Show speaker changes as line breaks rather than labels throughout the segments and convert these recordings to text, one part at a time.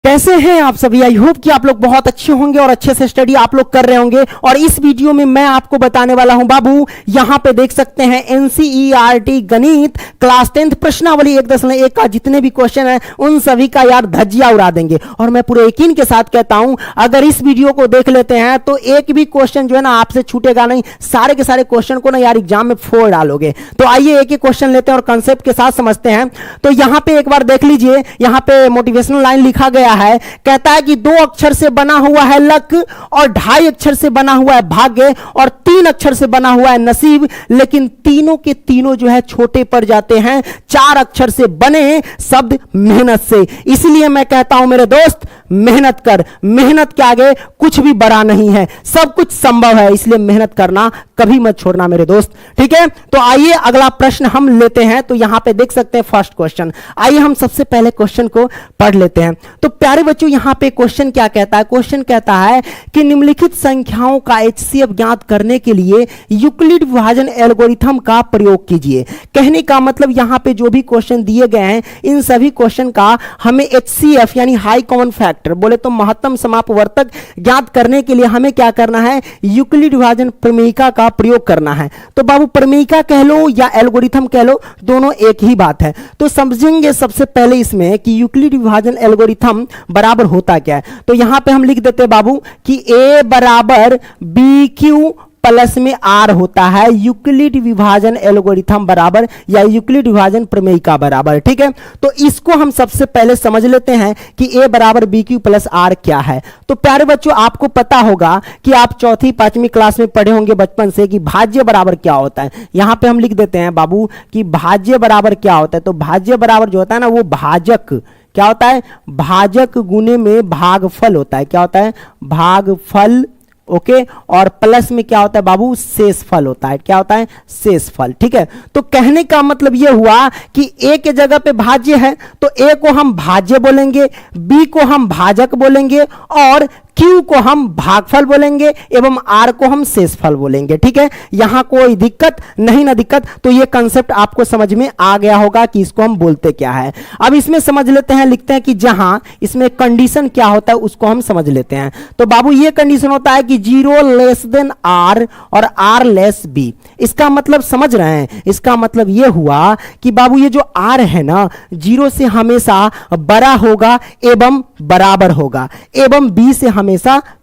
कैसे हैं आप सभी। आई होप कि आप लोग बहुत अच्छे होंगे और अच्छे से स्टडी आप लोग कर रहे होंगे। और इस वीडियो में मैं आपको बताने वाला हूं बाबू, यहां पे देख सकते हैं एनसीईआरटी गणित क्लास 10th प्रश्नावली 1.1 का जितने भी क्वेश्चन है उन सभी का यार धज्जियां उड़ा देंगे। और मैं पूरे यकीन के साथ कहता हूं अगर इस वीडियो को देख लेते हैं तो एक भी क्वेश्चन जो है ना आपसे छूटेगा नहीं। सारे के सारे क्वेश्चन को ना यार एग्जाम में फोड़ डालोगे। तो आइए एक एक क्वेश्चन लेते हैं और कंसेप्ट के साथ समझते हैं। तो यहां पे एक बार देख लीजिए, यहां पे मोटिवेशनल लाइन लिखा गया है, कहता है कि 2 अक्षर से बना हुआ है लक और 2.5 अक्षर से बना हुआ है भाग्य और 3 अक्षर से बना हुआ है नसीब, लेकिन तीनों के तीनों जो है छोटे पड़ जाते हैं 4 अक्षर से बने शब्द मेहनत से। इसलिए मैं कहता हूं मेरे दोस्त, मेहनत कर। मेहनत के आगे कुछ भी बड़ा नहीं है, सब कुछ संभव है। इसलिए मेहनत करना कभी मत छोड़ना मेरे दोस्त, ठीक है। तो आइए अगला प्रश्न हम लेते हैं। तो यहां पे देख सकते हैं फर्स्ट क्वेश्चन। आइए हम सबसे पहले क्वेश्चन को पढ़ लेते हैं। तो प्यारे बच्चों यहां पे क्वेश्चन क्या कहता है? क्वेश्चन कहता है कि निम्नलिखित संख्याओं का एचसीएफ ज्ञात करने के लिए यूक्लिड विभाजन एल्गोरिथम का प्रयोग कीजिए। कहने का मतलब यहां पे जो भी क्वेश्चन दिए गए हैं इन सभी क्वेश्चन का हमें एचसीएफ यानी हाई कॉमन फैक्टर, बोले तो महत्तम समापवर्तक ज्ञात करने के लिए हमें क्या करना है? यूक्लिड विभाजन प्रमेयिका का प्रयोग करना है। तो बाबू प्रमेयिका कह लो या एल्गोरिथम कह लो, दोनों एक ही बात है। तो समझेंगे सबसे पहले इसमें कि यूक्लिड विभाजन एल्गोरिथम बराबर होता क्या है। तो यहां पे हम लिख देते हैं बाबू कि ए बराबर बी क्यू प्लस में आर होता है। यूक्लिड विभाजन एल्गोरिथम बराबर या यूक्लिड विभाजन प्रमेयिका बराबर, ठीक है। तो इसको हम सबसे पहले समझ लेते हैं कि ए बराबर बी क्यू प्लस आर क्या है। तो प्यारे बच्चों आपको पता होगा कि आप 4th 5वीं क्लास में पढ़े होंगे बचपन से कि भाज्य बराबर क्या होता है। यहां पे हम लिख देते हैं बाबू कि भाज्य बराबर क्या होता है। तो भाज्य बराबर जो होता है ना वो भाजक क्या होता है? भाजक गुने में भागफल होता है। क्या होता है? भागफल, ओके। और प्लस में क्या होता है बाबू? शेषफल होता है। क्या होता है? शेषफल, ठीक है। तो कहने का मतलब यह हुआ कि ए के जगह पे भाज्य है तो ए को हम भाज्य बोलेंगे, बी को हम भाजक बोलेंगे और क्यू को हम भागफल बोलेंगे एवं आर को हम शेषफल बोलेंगे, ठीक है। यहां कोई दिक्कत नहीं ना दिक्कत। तो ये कंसेप्ट आपको समझ में आ गया होगा कि इसको हम बोलते क्या है। अब इसमें समझ लेते हैं, लिखते हैं कि जहां इसमें कंडीशन क्या होता है उसको हम समझ लेते हैं। तो बाबू ये कंडीशन होता है कि 0 लेस देन आर और आर लेस बी। इसका मतलब समझ रहे हैं? इसका मतलब ये हुआ कि बाबू ये जो आर है ना 0 से हमेशा बड़ा होगा एवं बराबर होगा एवं बी से हमेशा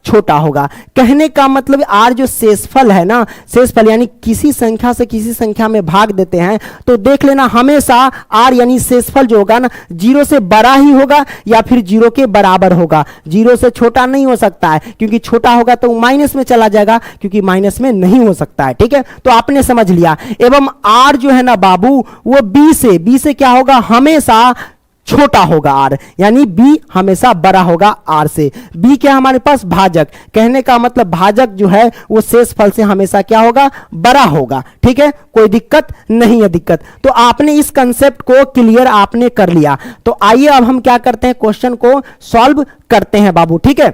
छोटा होगा। कहने का मतलब आर जो शेषफल है ना, शेषफल यानी किसी संख्या से किसी संख्या में भाग देते हैं तो देख लेना हमेशा आर यानी शेषफल जो होगा ना 0 से बड़ा ही होगा या फिर 0 के बराबर होगा। 0 से छोटा नहीं हो सकता है क्योंकि छोटा होगा तो माइनस में चला जाएगा क्योंकि माइनस में नहीं हो सकता है, ठीक है। तो आपने समझ लिया। एवं आर जो है ना बाबू वो बी से क्या होगा? हमेशा छोटा होगा आर, यानी बी हमेशा बड़ा होगा आर से। बी क्या हमारे पास? भाजक। कहने का मतलब भाजक जो है वो शेषफल से हमेशा क्या होगा? बड़ा होगा, ठीक है। कोई दिक्कत नहीं है दिक्कत। तो आपने इस कंसेप्ट को क्लियर आपने कर लिया। तो आइए अब हम क्या करते हैं? क्वेश्चन को सॉल्व करते हैं बाबू, ठीक है।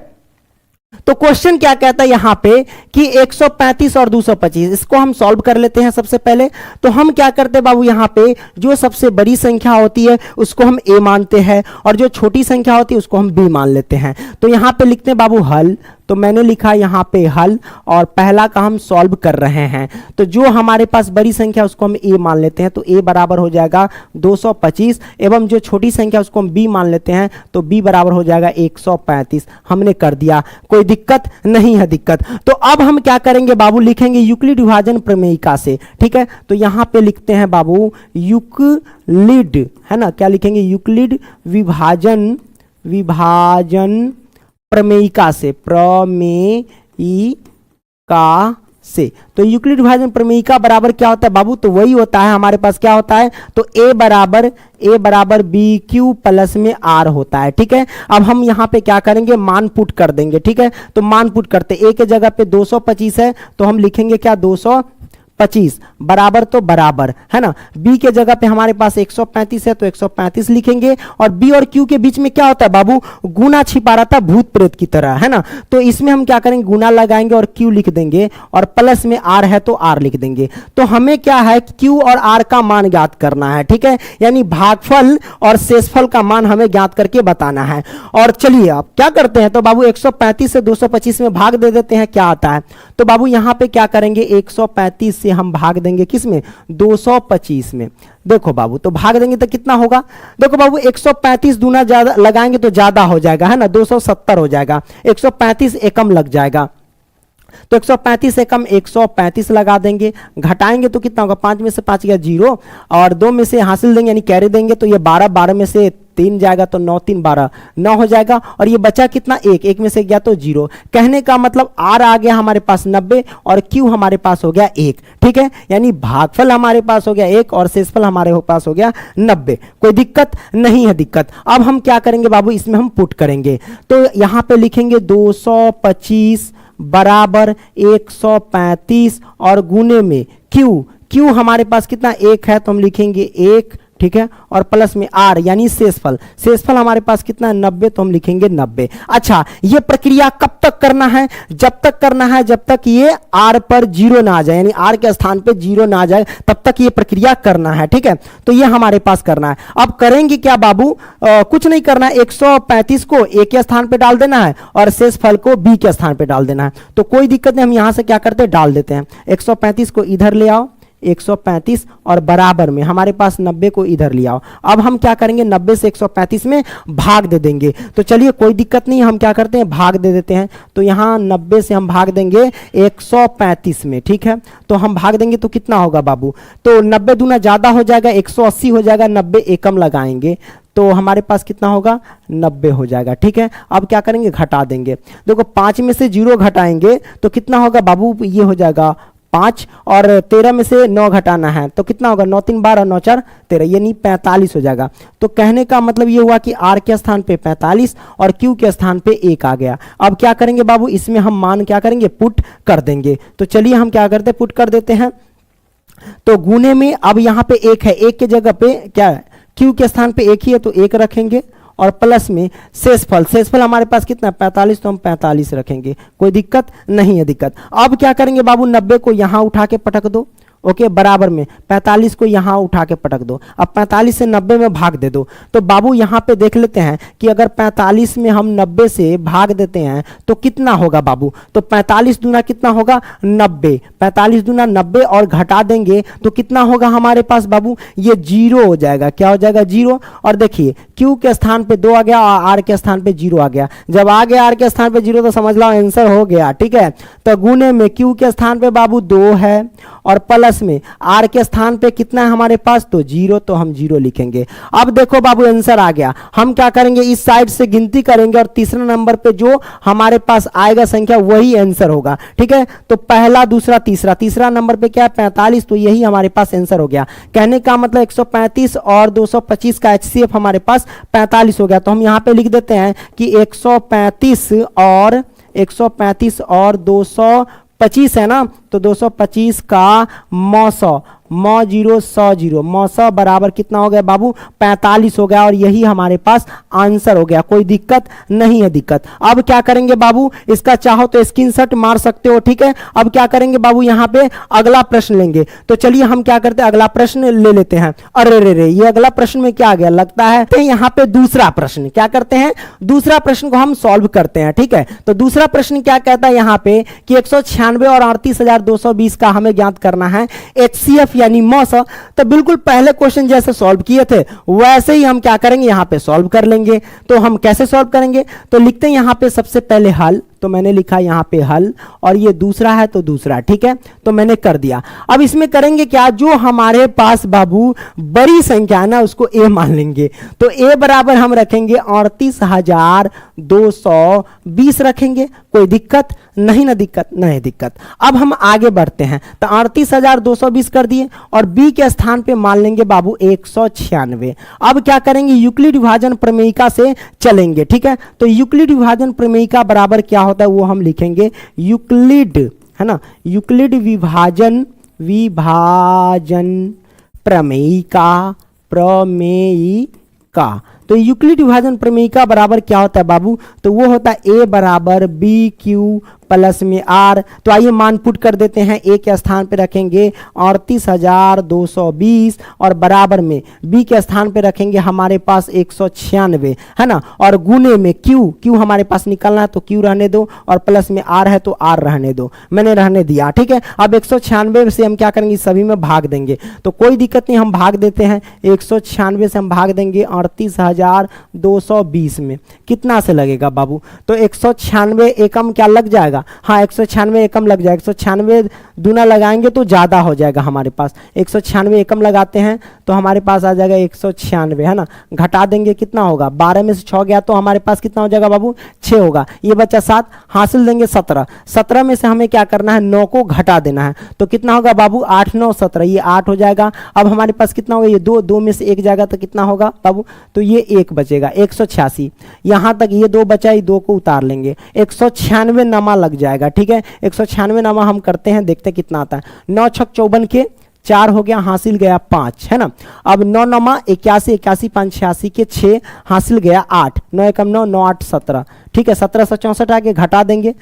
तो क्वेश्चन क्या कहता है यहां पे कि 135 और 225, इसको हम सॉल्व कर लेते हैं सबसे पहले। तो हम क्या करते हैं बाबू, यहां पे जो सबसे बड़ी संख्या होती है उसको हम ए मानते हैं और जो छोटी संख्या होती है उसको हम बी मान लेते हैं। तो यहां पे लिखते हैं बाबू हल। तो मैंने लिखा यहां पे हल और पहला का हम सॉल्व कर रहे हैं। तो जो हमारे पास बड़ी संख्या उसको हम ए मान लेते हैं। तो ए बराबर हो जाएगा 225 एवं जो छोटी संख्या उसको हम बी मान लेते हैं तो बी बराबर हो जाएगा 135। हमने कर दिया, कोई दिक्कत नहीं है दिक्कत। तो अब हम क्या करेंगे बाबू? लिखेंगे यूक्लिड विभाजन प्रमेयिका से, ठीक है। तो यहां पे लिखते हैं बाबू यूक्लिड, है ना। क्या लिखेंगे? यूक्लिड विभाजन प्रमेयिका से। तो यूक्लिड विभाजन प्रमेयिका बराबर क्या होता है बाबू? तो वही होता है हमारे पास, क्या होता है? तो ए बराबर बी क्यू प्लस में आर होता है, ठीक है। अब हम यहां पे क्या करेंगे? मान पुट कर देंगे, ठीक है। तो मान पुट करते, ए के जगह पे 225 है तो हम लिखेंगे क्या? 225 25 बराबर तो बराबर है ना, बी के जगह पे हमारे पास 135 है तो 135 लिखेंगे। और बी और क्यू के बीच में क्या होता है बाबू, गुना छिपा रहता है भूत प्रेत की तरह, है ना। तो इसमें हम क्या करेंगे, गुना लगाएंगे और क्यू लिख देंगे, और प्लस में आर है तो आर लिख देंगे। तो हमें क्या है, क्यू और आर का मान ज्ञात करना है, ठीक है, यानी भागफल और शेषफल का मान हमें ज्ञात करके बताना है। और चलिए आप क्या करते हैं, तो बाबू 135 से 225 में भाग दे देते हैं, क्या आता है। तो बाबू यहां पे क्या करेंगे, 135 से हम भाग देंगे किसमें, 225 में। देखो बाबू, तो भाग देंगे तो कितना होगा, देखो बाबू 135 दूना ज्यादा लगाएंगे तो ज्यादा हो जाएगा, है ना, 270 हो जाएगा, 135 एकम लग जाएगा। तो 135 से कम 135 लगा देंगे, घटाएंगे तो कितना होगा, 5 में से 5 गया 0, और 2 में से हासिल देंगे यानी कैरी देंगे तो ये 12, 12 में से 3 जाएगा तो 9 3 12, 9 हो जाएगा। और ये बचा कितना, 1, 1 में से गया तो 0। कहने का मतलब आर आ गया हमारे पास 90 और क्यू हमारे पास हो गया 1, ठीक है, यानी भागफल हमारे पास हो गया 1 और शेषफल हमारे पास हो गया 90। कोई दिक्कत नहीं है, दिक्कत। अब हम क्या करेंगे बाबू, इसमें हम पुट करेंगे, तो यहां पे लिखेंगे 225 बराबर 135 और गुने में क्यू हमारे पास कितना 1 है तो हम लिखेंगे 1, ठीक है, और प्लस में आर यानी शेषफल हमारे पास कितना 90 तो हम लिखेंगे 90। अच्छा, ये प्रक्रिया कब तक करना है, जब तक करना है जब तक ये आर पर 0 ना आ जाए, यानी आर के स्थान पे 0 ना आ जाए तब तक ये प्रक्रिया करना है, ठीक है। तो ये हमारे पास करना है। अब करेंगे क्या बाबू, कुछ नहीं करना है, 135 को ए के स्थान पे डाल देना है और शेषफल को बी के स्थान पे डाल देना है। तो कोई दिक्कत नहीं, हम यहां से क्या करते हैं, डाल देते हैं। 135 को इधर ले आओ, 135 और बराबर में हमारे पास 90 को इधर ले आओ। अब हम क्या करेंगे, 90 से 135 में भाग दे देंगे। तो चलिए कोई दिक्कत नहीं, हम क्या करते हैं, भाग दे देते हैं। तो यहाँ 90 से हम भाग देंगे 135 में, ठीक है। तो हम भाग देंगे तो कितना होगा बाबू, तो 90 दूना ज्यादा हो जाएगा, 180 हो जाएगा, 90 एकम लगाएंगे तो हमारे पास कितना होगा, 90 हो जाएगा, ठीक है। अब क्या करेंगे, घटा देंगे। देखो 5 में से 0 घटाएंगे तो कितना होगा बाबू, ये हो जाएगा 5, और 13 में से 9 घटाना है तो कितना होगा, 9 3 12, 9 4 13, यानी 45 हो जाएगा। तो कहने का मतलब ये हुआ कि आर के स्थान पे 45 और क्यू के स्थान पे 1 आ गया। अब क्या करेंगे बाबू, इसमें हम मान क्या करेंगे, पुट कर देंगे। तो चलिए हम क्या करते हैं, पुट कर देते हैं। तो गुने में अब यहाँ पे 1 है, 1 के जगह पे क्या है, क्यू के स्थान पे 1 ही है तो 1 रखेंगे, और प्लस में शेषफल हमारे पास कितना 45 तो हम 45 रखेंगे। कोई दिक्कत नहीं है, दिक्कत। अब क्या करेंगे बाबू, 90 को यहां उठा के पटक दो, ओके, बराबर में 45 को यहां उठा के पटक दो। अब 45 से 90 में भाग दे दो। तो बाबू यहां पे देख लेते हैं कि अगर 45 में हम 90 से भाग देते हैं तो कितना होगा बाबू, तो 45 दूना कितना होगा 90, 45 दूना 90 और घटा देंगे तो कितना होगा हमारे पास बाबू, ये 0 हो जाएगा। क्या हो जाएगा, 0। और देखिए क्यू के स्थान पे 2 आ गया और आर के स्थान पे 0 आ गया। जब आ गया आर के स्थान पे 0 तो समझ लो आंसर हो गया, ठीक है। तो गुने में क्यू के स्थान पे बाबू 2 है और प्लस में आर के स्थान पे कितना है हमारे पास, तो 0, तो हम 0 लिखेंगे। अब देखो बाबू आंसर आ गया। हम क्या करेंगे, इस साइड से गिनती करेंगे और तीसरा नंबर पे जो हमारे पास आएगा संख्या वही आंसर होगा, ठीक है। तो पहला, दूसरा, तीसरा नंबर पे क्या है 45, तो यही हमारे पास आंसर हो गया। कहने का मतलब 135 और 225 का HCF हमारे पास 45 हो गया। तो हम यहां पे लिख देते हैं कि 135 और 225 है ना, तो 225 का मौ 0 100 0 मौ बराबर कितना हो गया बाबू, 45 हो गया। और यही हमारे पास आंसर हो गया। कोई दिक्कत नहीं है, दिक्कत। अब क्या करेंगे बाबू, इसका चाहो तो स्क्रीनशॉट मार सकते हो, ठीक है। अब क्या करेंगे बाबू, यहाँ पे अगला प्रश्न लेंगे। तो चलिए हम क्या करते हैं, अगला प्रश्न ले लेते हैं। अरे रे ये अगला प्रश्न में क्या आ गया, लगता है तो यहाँ पे दूसरा प्रश्न क्या करते हैं, दूसरा प्रश्न को हम सॉल्व करते हैं, ठीक है। तो दूसरा प्रश्न क्या कहता है यहाँ पे कि 196 और 38,220 का हमें ज्ञात करना है HCF यानी मौस। तो बिल्कुल पहले क्वेश्चन जैसे सॉल्व किए थे वैसे ही हम क्या करेंगे, यहां पे सॉल्व कर लेंगे। तो हम कैसे सॉल्व करेंगे, तो लिखते हैं यहां पे सबसे पहले हल। तो मैंने लिखा यहां पे हल, और ये दूसरा है तो दूसरा, ठीक है। तो मैंने कर दिया। अब इसमें करेंगे क्या, जो हमारे पास बाबू बड़ी संख्या है ना उसको ए मान लेंगे। तो ए बराबर हम रखेंगे 38,220 रखेंगे। कोई दिक्कत नहीं ना, दिक्कत नहीं, दिक्कत। अब हम आगे बढ़ते हैं। तो 38,220 कर दिए और बी के स्थान पे मान लेंगे बाबू 196। अब क्या करेंगे, यूक्लिड विभाजन प्रमेयिका से चलेंगे, ठीक है। तो यूक्लिड विभाजन प्रमेयिका बराबर क्या होता है वो हम लिखेंगे, यूक्लिड है ना, यूक्लिड विभाजन विभाजन प्रमेयिका तो यूक्लिड विभाजन प्रमेयिका बराबर क्या होता है बाबू? तो वो होता है ए बराबर बी क्यू प्लस में आर। तो आइए मान पुट कर देते हैं। ए के स्थान पे रखेंगे 38,220 और बराबर में बी के स्थान पे रखेंगे हमारे पास 196, है ना, और गुने में क्यू हमारे पास निकलना है तो क्यू रहने दो, और प्लस में आर है तो आर रहने दो, मैंने रहने दिया, ठीक है। अब 196 से हम क्या करेंगे, सभी में भाग देंगे, तो कोई दिक्कत नहीं, हम भाग देते हैं। 196 से हम भाग देंगे 38,220 में, कितना से लगेगा बाबू? तो 196 एकम क्या लग जाएगा? हाँ 196 एकम लग जाएगा। 196 दूना लगाएंगे तो ज्यादा हो जाएगा हमारे पास। 196 एकम लगाते हैं तो हमारे पास आ जाएगा 196, है ना। घटा देंगे कितना होगा? 12 में से 6 गया तो हमारे पास कितना हो जाएगा बाबू? 6 होगा। ये बचा 7, हासिल देंगे 17। 17 में से हमें क्या करना है? 9 को घटा देना है, तो कितना होगा बाबू? 8 9 17, ये 8 हो जाएगा। अब हमारे पास कितना होगा? ये 2 में से 1 जाएगा तो कितना होगा बाबू? तो ये 1 बचेगा, 186। यहां तक ये 2 बचा, ये 2 को उतार लेंगे, 196 नमा लग जाएगा, ठीक है। 196 नमा हम करते हैं, देखते हैं कितना आता है। 9 छक 54 के 4 हो गया, हासिल गया 5, है ना। अब 9 नमा 81, 81 5 86 के 6, हासिल गया 8, 9 एकम 9, 9 8 17, ठीक है। 1764 आगे घटा देंगे,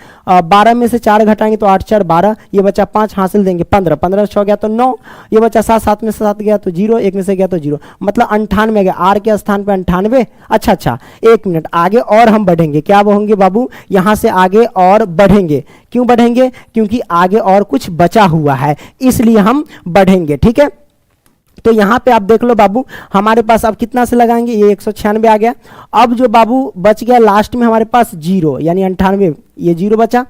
12 में से 4 घटाएंगे तो 8 4 12, ये बचा 5, हासिल देंगे 15, 15 से 6 गया तो 9, ये बचा 7, 7 में से 7 गया तो 0, 1 में से गया तो 0, मतलब 98 गया। आर के स्थान पे 98। अच्छा 1 मिनट आगे और हम बढ़ेंगे, क्या होंगे बाबू? यहां से आगे और बढ़ेंगे। क्यों बढ़ेंगे? क्योंकि आगे और कुछ बचा हुआ है, इसलिए हम बढ़ेंगे, ठीक है। तो यहां पे आप देख लो बाबू, हमारे पास अब कितना से लगाएंगे? ये 196 आ गया। अब जो बाबू बच गया लास्ट में हमारे पास 0, यानी 98, ये 0 बचा,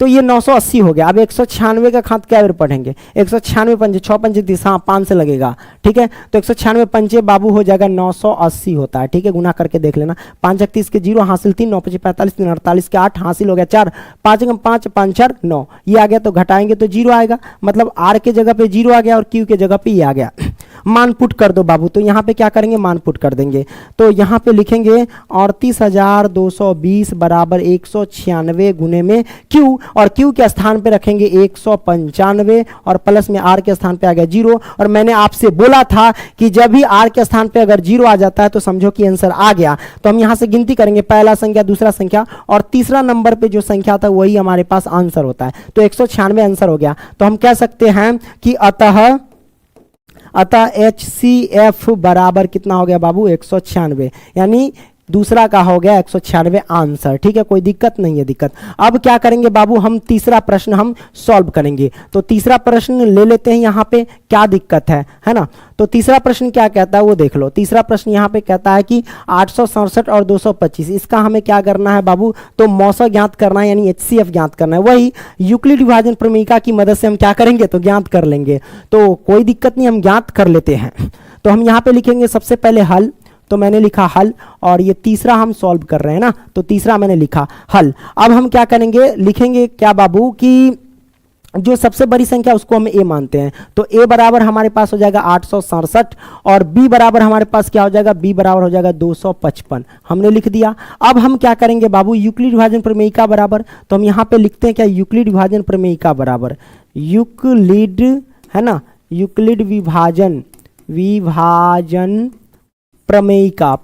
तो ये 980 हो गया। अब 196 का खात क्या बार पढ़ेंगे? 196 पंजे 6 पंजे 30, हाँ 5 से लगेगा, ठीक है। तो 196 पंजे बाबू हो जाएगा 980 होता है, ठीक है। गुना करके देख लेना, 5 30 के 0, हासिल 3, 9 5 45, 3 48 के 8, हासिल हो गया 4, 5 5 5 4 9, ये आ गया। तो घटाएंगे तो 0 आएगा, मतलब आर के जगह पे 0 आ गया और क्यू के जगह पे ये आ गया। मान पुट कर दो बाबू, तो यहाँ पे क्या करेंगे? मान पुट कर देंगे। तो यहाँ पे लिखेंगे 38,220 बराबर 196 गुने में क्यू, और क्यू के स्थान पे रखेंगे 195 और प्लस में आर के स्थान पे आ गया 0। और मैंने आपसे बोला था कि जब भी आर के स्थान पे अगर 0 आ जाता है तो समझो कि आंसर आ गया। तो हम यहाँ से गिनती करेंगे, पहला संख्या, दूसरा संख्या और तीसरा नंबर पे जो संख्या था वही हमारे पास आंसर होता है। तो 196 आंसर हो गया। तो हम कह सकते हैं कि अतः HCF बराबर कितना हो गया बाबू? 196, यानी दूसरा का हो गया 196 आंसर, ठीक है। कोई दिक्कत नहीं है। दिक्कत अब क्या करेंगे बाबू? हम तीसरा प्रश्न हम सॉल्व करेंगे। तो तीसरा प्रश्न ले लेते हैं, यहाँ पे क्या दिक्कत है ना। तो तीसरा प्रश्न क्या कहता है वो देख लो। तीसरा प्रश्न यहाँ पे कहता है कि 867 और 225, इसका हमें क्या करना है बाबू? तो मौसा ज्ञात करना है, यानी HCF ज्ञात करना है। वही यूक्लिड विभाजन प्रमेयिका की मदद से हम क्या करेंगे? तो ज्ञात कर लेंगे। तो कोई दिक्कत नहीं, हम ज्ञात कर लेते हैं। तो हम यहाँ पे लिखेंगे सबसे पहले हल, तो मैंने लिखा हल, और ये तीसरा हम सॉल्व कर रहे हैं ना, तो तीसरा मैंने लिखा हल। अब हम क्या करेंगे? लिखेंगे क्या बाबू कि जो सबसे बड़ी संख्या उसको हम ए मानते हैं। तो ए बराबर हमारे पास हो जाएगा 867 और बी बराबर हमारे पास क्या हो जाएगा? बी बराबर हो जाएगा 255, हमने लिख दिया। अब हम क्या करेंगे बाबू? यूक्लिड विभाजन प्रमेयिका बराबर, तो हम यहाँ पे लिखते हैं क्या? यूक्लिड विभाजन प्रमेयिका बराबर यूक्लिड, है ना, यूक्लिड विभाजन प्रमेयिका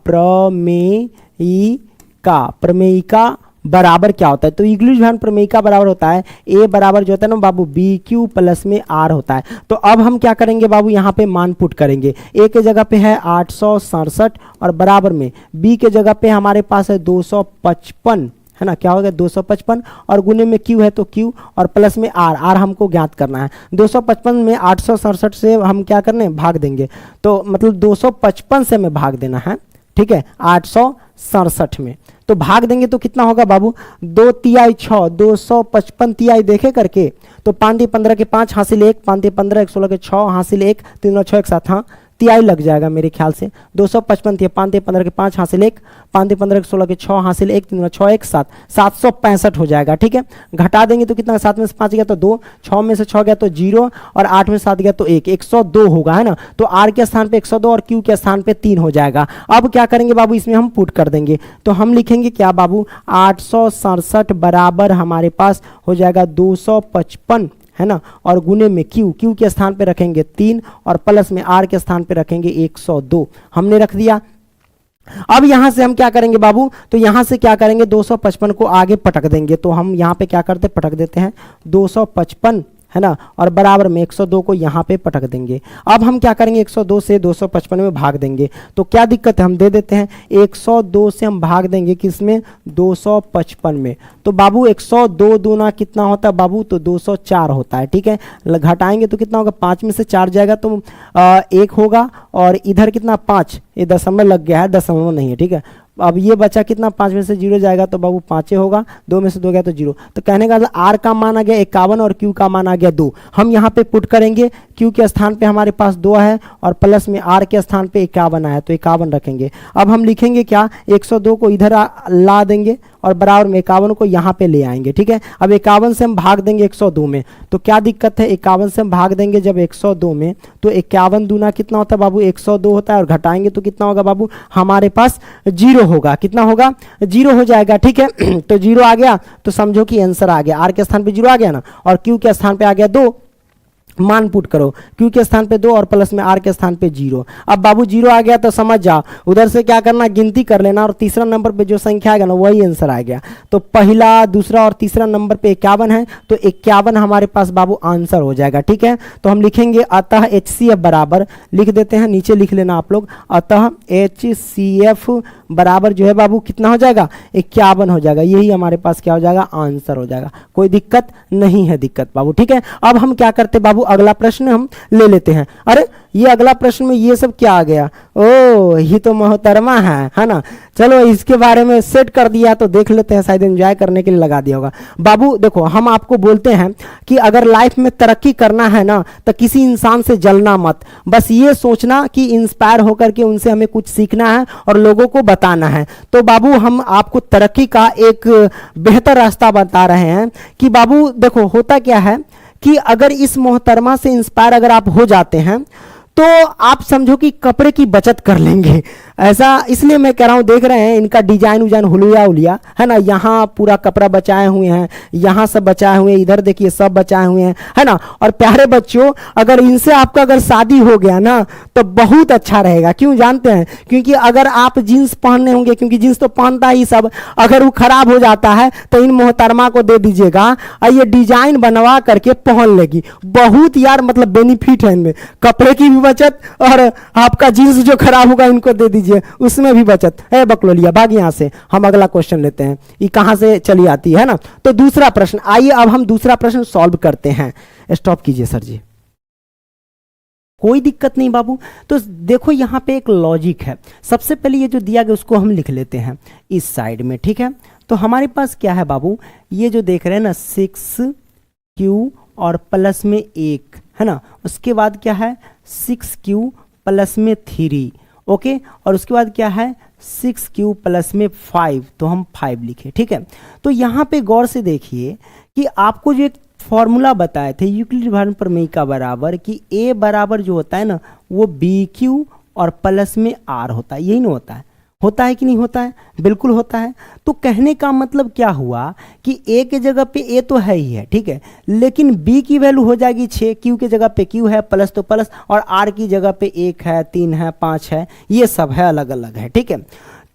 बराबर क्या होता है? तो यूक्लिड विभाजन प्रमेयिका बराबर होता है ए बराबर जो होता है ना बाबू बी क्यू प्लस में आर होता है। तो अब हम क्या करेंगे बाबू? यहाँ पे मान पुट करेंगे। ए के जगह पे है 867 और बराबर में बी के जगह पे हमारे पास है 255, है ना। क्या होगा? 255 और गुने में क्यू है तो क्यू और प्लस में आर हमको ज्ञात करना है। 255 में 867 से हम क्या करने? भाग देंगे। तो मतलब 255 से हमें भाग देना है, ठीक है, 867 में। तो भाग देंगे तो कितना होगा बाबू? 2 तिहाई 6, 255 तिहाई देखे करके, तो 5 15 के 5 हासिल 1, 5 15 1 16 के 6 हासिल 1, 3 6 1 7, हाँ तिहाई लग जाएगा मेरे ख्याल से। 255 थी, 5 15 के 5 हासिल 1, 5 15 के 16 के 6 हासिल 1, 3 6 1 7, 765 हो जाएगा, ठीक है। घटा देंगे तो कितना? 7 में से 5 गया तो 2, 6 में से 6 गया तो 0 और 8 में 7 गया तो 1, 102 होगा, है ना। तो आर के स्थान पे 102 और क्यू के स्थान पे 3 हो जाएगा। अब क्या करेंगे बाबू? इसमें हम पुट कर देंगे। तो हम लिखेंगे क्या बाबू? 867 बराबर हमारे पास हो जाएगा 255, है ना, और गुने में क्यू, क्यू के स्थान पे रखेंगे 3 और प्लस में आर के स्थान पे रखेंगे 102, हमने रख दिया। अब यहां से हम क्या करेंगे बाबू, तो यहां से क्या करेंगे 255 को आगे पटक देंगे, तो हम यहां पे क्या करते पटक देते हैं 255, है ना, और बराबर में 102 को यहाँ पे पटक देंगे। अब हम क्या करेंगे 102 से 255 में भाग देंगे, तो क्या दिक्कत है, हम दे देते हैं 102 से हम भाग देंगे किसमें 255 में, तो बाबू 102 दूना कितना होता है बाबू, तो 204 होता है, ठीक है। घटाएंगे तो कितना होगा, 5 में से 4 जाएगा तो 1 होगा, और इधर कितना 5, ये दशमलव लग गया है, दशमलव नहीं है, ठीक है। अब ये बचा कितना, 5 में से 0 जाएगा तो बाबू 5 होगा, 2 में से 2 गया तो 0, तो कहने का आर का मान आ गया 51 और क्यू का मान आ गया 2। हम यहाँ पे पुट करेंगे, क्यू के स्थान पे हमारे पास 2 है और प्लस में आर के स्थान पे 51 है, तो 51 रखेंगे। अब हम लिखेंगे क्या, 102 को इधर ला देंगे और बराबर में 51 को यहाँ पे ले आएंगे, ठीक है। अब 51 से हम भाग देंगे 102 में, तो क्या दिक्कत है, 51 से हम भाग देंगे जब 102 में, तो 51 दूना कितना होता है बाबू 102 होता है, और घटाएंगे तो कितना होगा बाबू, हमारे पास 0 होगा, कितना होगा 0 हो जाएगा, ठीक है। तो 0 आ गया तो समझो कि आंसर आ गया, आर के स्थान पे 0 आ गया ना, और क्यू के स्थान पे आ गया 2, मान पुट करो, क्यू के स्थान पे 2 और प्लस में आर के स्थान पे 0। अब बाबू 0 आ गया तो समझ जाओ, उधर से क्या करना, गिनती कर लेना, और तीसरा नंबर पे जो संख्या आएगा ना वही आंसर आ गया। तो पहला, दूसरा और तीसरा नंबर पे 51 है, तो 51 हमारे पास बाबू आंसर हो जाएगा, ठीक है। तो हम लिखेंगे अतः HCF बराबर, लिख देते हैं, नीचे लिख लेना आप लोग, अतः HCF बराबर जो है बाबू कितना हो जाएगा 51 हो जाएगा, यही हमारे पास क्या हो जाएगा आंसर हो जाएगा, कोई दिक्कत नहीं है दिक्कत बाबू, ठीक है। अब हम क्या करते बाबू, अगला प्रश्न हम ले लेते हैं। अरे ये अगला प्रश्न में ये सब क्या आ गया, ओ ये तो मोहतरमा है ना, चलो इसके बारे में सेट कर दिया तो देख लेते हैं, शायद एंजॉय करने के लिए लगा दिया होगा। बाबू देखो, हम आपको बोलते हैं कि अगर लाइफ में तरक्की करना है ना तो किसी इंसान से जलना मत, बस ये सोचना कि इंस्पायर होकर के उनसे हमें कुछ सीखना है और लोगों को बताना है। तो बाबू हम आपको तरक्की का एक बेहतर रास्ता बता रहे हैं कि बाबू देखो होता क्या है कि अगर इस मोहतरमा से इंस्पायर अगर आप हो जाते हैं तो आप समझो कि कपड़े की बचत कर लेंगे। ऐसा इसलिए मैं कह रहा हूँ, देख रहे हैं इनका डिजाइन उजाइन हुलिया उलिया है ना, यहाँ पूरा कपड़ा बचाए हुए हैं, यहाँ सब बचाए हुए हैं, इधर देखिए सब बचाए हुए हैं, है ना। और प्यारे बच्चों, अगर इनसे आपका अगर शादी हो गया ना तो बहुत अच्छा रहेगा, क्यों जानते हैं, क्योंकि अगर आप जीन्स पहनने होंगे, क्योंकि जीन्स तो पहनता ही सब, अगर वो खराब हो जाता है तो इन मोहतरमा को दे दीजिएगा और ये डिजाइन बनवा करके पहन लेगी, बहुत यार मतलब बेनिफिट है इनमें, कपड़े की भी बचत और आपका जीन्स जो खराब होगा इनको दे दीजिए उसमें भी बचत है। बकलोलिया भाग यहां से, हम अगला क्वेश्चन लेते हैं, ये कहां से चली आती है ना। तो दूसरा प्रश्न, आइए अब हम दूसरा प्रश्न सॉल्व करते हैं। स्टॉप कीजिए सर जी, कोई दिक्कत नहीं बाबू। तो देखो यहाँ पे एक लॉजिक है, सबसे पहले ये जो दिया गया उसको हम लिख लेते हैं इस साइड में, ठीक है। तो हमारे पास क्या है बाबू, ये जो देख रहे हैं ना 6Q और प्लस में 1 है ना, उसके बाद क्या है 6Q प्लस में 3, ओके, और उसके बाद क्या है 6Q प्लस में 5, तो हम 5 लिखे, ठीक है। तो यहाँ पे गौर से देखिए कि आपको जो एक फॉर्मूला बताए थे यूक्लिड भारण प्रमेय का बराबर, कि A बराबर जो होता है ना वो BQ और प्लस में R होता है, यही ना होता है कि नहीं होता है, बिल्कुल होता है। तो कहने का मतलब क्या हुआ कि A के जगह पे A तो है ही है, ठीक है, लेकिन B की वैल्यू हो जाएगी 6, Q के जगह पे Q है, प्लस तो प्लस, और R की जगह पे 1 है, 3 है, 5 है, ये सब है, अलग अलग है, ठीक है।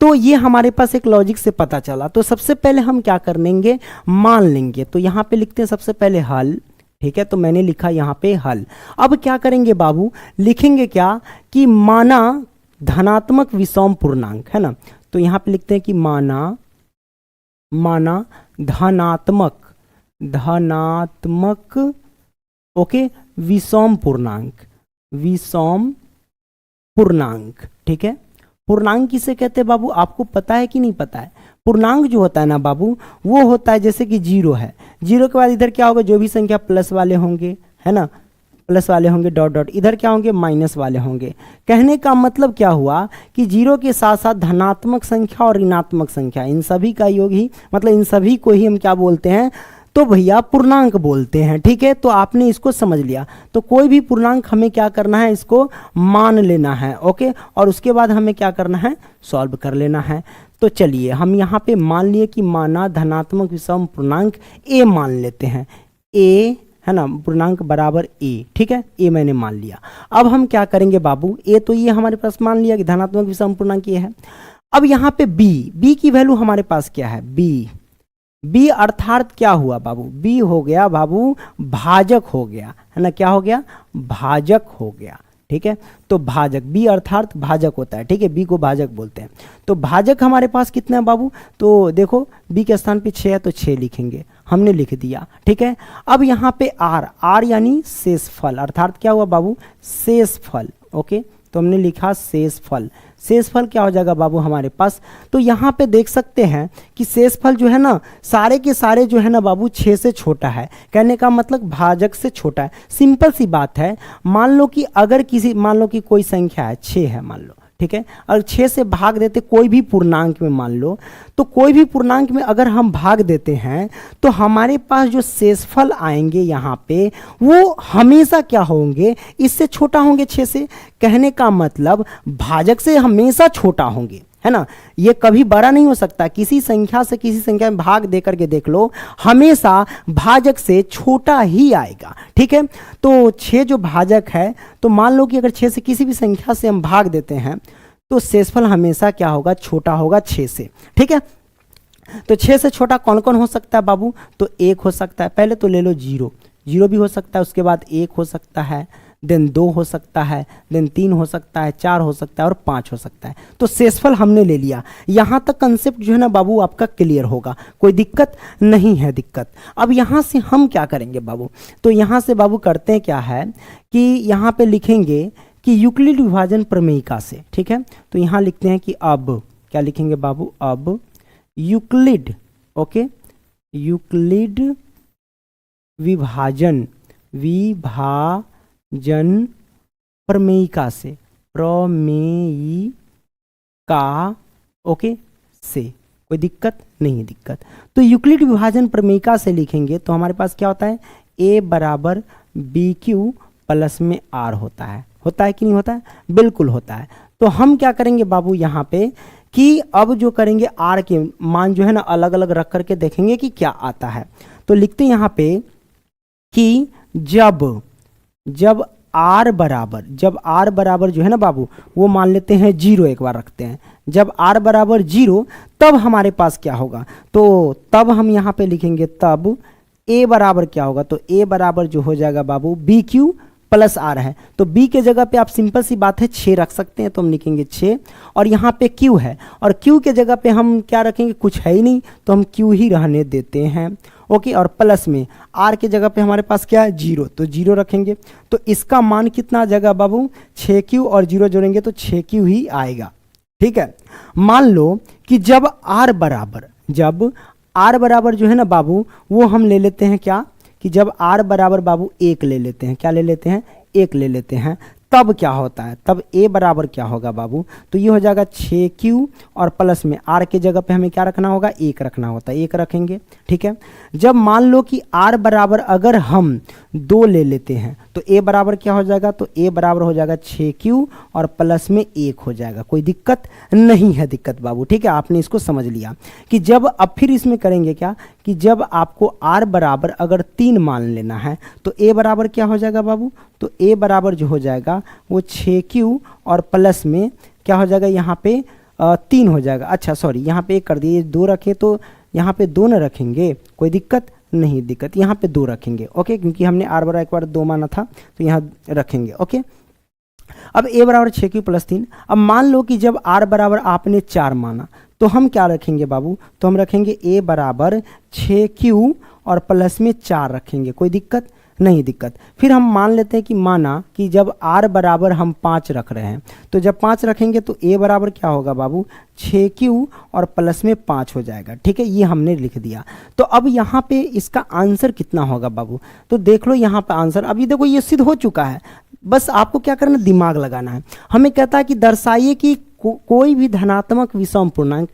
तो ये हमारे पास एक लॉजिक से पता चला। तो सबसे पहले हम क्या कर लेंगे, मान लेंगे, तो यहाँ पे लिखते हैं सबसे पहले हल, ठीक है, तो मैंने लिखा यहाँ पे हल। अब क्या करेंगे बाबू, लिखेंगे क्या कि माना धनात्मक विषम पूर्णांक, है ना, तो यहाँ पे लिखते हैं कि माना धनात्मक ओके विषम पूर्णांक, ठीक है। पूर्णांक किसे कहते हैं बाबू, आपको पता है कि नहीं पता है। पूर्णांक जो होता है ना बाबू, वो होता है जैसे कि 0 है, 0 के बाद इधर क्या होगा, जो भी संख्या प्लस वाले होंगे, है ना, प्लस वाले होंगे, डॉट डॉट, इधर क्या होंगे माइनस वाले होंगे। कहने का मतलब क्या हुआ कि 0 के साथ साथ धनात्मक संख्या और ऋणात्मक संख्या, इन सभी का योग ही, मतलब इन सभी को ही हम क्या बोलते हैं, तो भैया पूर्णांक बोलते हैं, ठीक है। तो आपने इसको समझ लिया। तो कोई भी पूर्णांक हमें क्या करना है, इसको मान लेना है, ओके, और उसके बाद हमें क्या करना है, सॉल्व कर लेना है। तो चलिए हम यहाँ पे मान लिए कि माना धनात्मक विषम पूर्णांक A मान लेते हैं, A है ना, पूर्णांक बराबर ए, ठीक है, ए मैंने मान लिया। अब हम क्या करेंगे बाबू, ए तो ये हमारे पास मान लिया कि धनात्मक विषम पूर्णांक ये है। अब यहाँ पे बी की वैल्यू हमारे पास क्या है, बी अर्थात क्या हुआ बाबू, बी हो गया बाबू भाजक हो गया, है ना, क्या हो गया, भाजक हो गया, ठीक है। तो भाजक, बी अर्थात भाजक होता है, ठीक है, बी को भाजक बोलते हैं। तो भाजक हमारे पास कितना है बाबू, तो देखो बी के स्थान पे 6 है तो 6 लिखेंगे, हमने लिख दिया, ठीक है। अब यहाँ पे आर यानी शेषफल, अर्थात क्या हुआ बाबू, शेषफल, ओके, तो हमने लिखा शेषफल। शेषफल क्या हो जाएगा बाबू हमारे पास, तो यहाँ पे देख सकते हैं कि शेषफल जो है ना, सारे के सारे जो है ना बाबू 6 से छोटा है, कहने का मतलब भाजक से छोटा है। सिंपल सी बात है, मान लो कि अगर मान लो कि कोई संख्या है 6 है मान लो, ठीक है, और 6 से भाग देते कोई भी पूर्णांक में, मान लो तो कोई भी पूर्णांक में अगर हम भाग देते हैं तो हमारे पास जो शेषफल आएंगे यहाँ पे वो हमेशा क्या होंगे, इससे छोटा होंगे 6 से, कहने का मतलब भाजक से हमेशा छोटा होंगे, है ना, ये कभी बड़ा नहीं हो सकता। किसी संख्या से किसी संख्या में भाग दे करके देख लो, हमेशा भाजक से छोटा ही आएगा, ठीक है। तो 6 जो भाजक है, तो मान लो कि अगर 6 से किसी भी संख्या से हम भाग देते हैं तो शेषफल हमेशा क्या होगा, छोटा होगा 6 से, ठीक है। तो 6 से छोटा कौन कौन हो सकता है बाबू, तो 1 हो सकता है, पहले तो ले लो 0 भी हो सकता है, उसके बाद 1 हो सकता है, देन 2 हो सकता है, देन 3 हो सकता है, 4 हो सकता है और 5 हो सकता है। तो शेषफल हमने ले लिया। यहाँ तक कंसेप्ट जो है ना बाबू आपका क्लियर होगा, कोई दिक्कत नहीं है दिक्कत। अब यहाँ से हम क्या करेंगे बाबू, तो यहाँ से बाबू करते हैं क्या है कि यहाँ पे लिखेंगे कि यूक्लिड विभाजन प्रमेयिका से, ठीक है। तो यहाँ लिखते हैं कि अब क्या लिखेंगे बाबू, अब यूक्लिड, ओके, यूक्लिड विभाजन प्रमेयिका से, ओके से, कोई दिक्कत नहीं है दिक्कत। तो यूक्लिड विभाजन प्रमेयिका से लिखेंगे तो हमारे पास क्या होता है, a बराबर बी क्यू प्लस में आर होता है कि नहीं होता है, बिल्कुल होता है। तो हम क्या करेंगे बाबू यहाँ पे कि अब जो करेंगे आर के मान जो है ना अलग अलग रख करके देखेंगे कि क्या आता है। तो लिखते हैं यहाँ पे कि जब आर बराबर जो है ना बाबू वो मान लेते हैं 0, एक बार रखते हैं, जब आर बराबर 0 तब हमारे पास क्या होगा, तो तब हम यहाँ पे लिखेंगे तब ए बराबर क्या होगा, तो ए बराबर जो हो जाएगा बाबू बी क्यू प्लस आर है। तो बी के जगह पे आप सिंपल सी बात है 6 रख सकते हैं, तो हम लिखेंगे 6, और यहाँ पे क्यू है और क्यू के जगह पे हम क्या रखेंगे, कुछ है ही नहीं तो हम क्यू ही रहने देते हैं, ओके। और प्लस में आर के जगह पे हमारे पास क्या है 0, तो 0 रखेंगे। तो इसका मान कितना आ जाएगा बाबू, 6q और 0 जोड़ेंगे तो 6q ही आएगा, ठीक है। मान लो कि जब आर बराबर जो है ना बाबू वो हम ले लेते हैं क्या, कि जब आर बराबर बाबू 1 ले लेते हैं, क्या ले लेते हैं, 1 ले लेते हैं, तब क्या होता है, तब ए बराबर क्या होगा बाबू, तो ये हो जाएगा 6q और प्लस में आर के जगह पे हमें क्या रखना होगा, 1 रखना होता है, 1 रखेंगे, ठीक है। जब मान लो कि आर बराबर अगर हम 2 ले लेते हैं तो ए बराबर क्या हो जाएगा, तो ए बराबर हो जाएगा 6q और प्लस में 1 हो जाएगा, कोई दिक्कत नहीं है दिक्कत बाबू, ठीक है। आपने इसको समझ लिया कि जब अब फिर इसमें करेंगे क्या कि जब आपको आर बराबर अगर 3 मान लेना है तो ए बराबर क्या हो जाएगा बाबू, तो ए बराबर जो हो जाएगा वो 6q और प्लस में क्या हो जाएगा, यहाँ पे 3 हो जाएगा, अच्छा सॉरी यहाँ पे 1 कर दिए, 2 रखे तो यहाँ पे 2 न रखेंगे, कोई दिक्कत नहीं दिक्कत, यहाँ पे 2 रखेंगे, ओके, क्योंकि हमने आर बराबर एक बार 2 माना था तो यहाँ रखेंगे, ओके। अब ए बराबर 6q प्लस 3, अब मान लो कि जब आर बराबर आपने 4 माना तो हम क्या रखेंगे बाबू, तो हम रखेंगे ए बराबर 6q और प्लस में 4 रखेंगे, कोई दिक्कत नहीं दिक्कत। फिर हम मान लेते हैं कि माना कि जब आर बराबर हम 5 रख रहे हैं तो जब 5 रखेंगे तो ए बराबर क्या होगा बाबू, 6q और प्लस में 5 हो जाएगा, ठीक है, ये हमने लिख दिया। तो अब यहाँ पे इसका आंसर कितना होगा बाबू, तो देख लो यहाँ पे आंसर, अभी देखो ये सिद्ध हो चुका है, बस आपको क्या करना, दिमाग लगाना है। हमें कहता है कि दर्शाइए कि कोई भी धनात्मक विषम पूर्णांक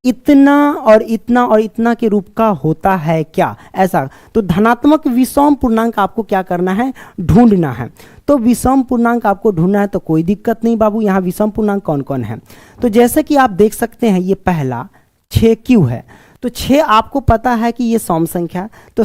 इतना और इतना और इतना के रूप का होता है क्या, ऐसा। तो धनात्मक विषम पूर्णांक आपको क्या करना है, ढूंढना है। तो विषम पूर्णांक आपको ढूंढना है तो कोई दिक्कत नहीं बाबू, यहाँ विषम पूर्णांक कौन कौन है, तो जैसे कि आप देख सकते हैं ये पहला 6q है, तो 6 आपको पता है कि ये सम संख्या, तो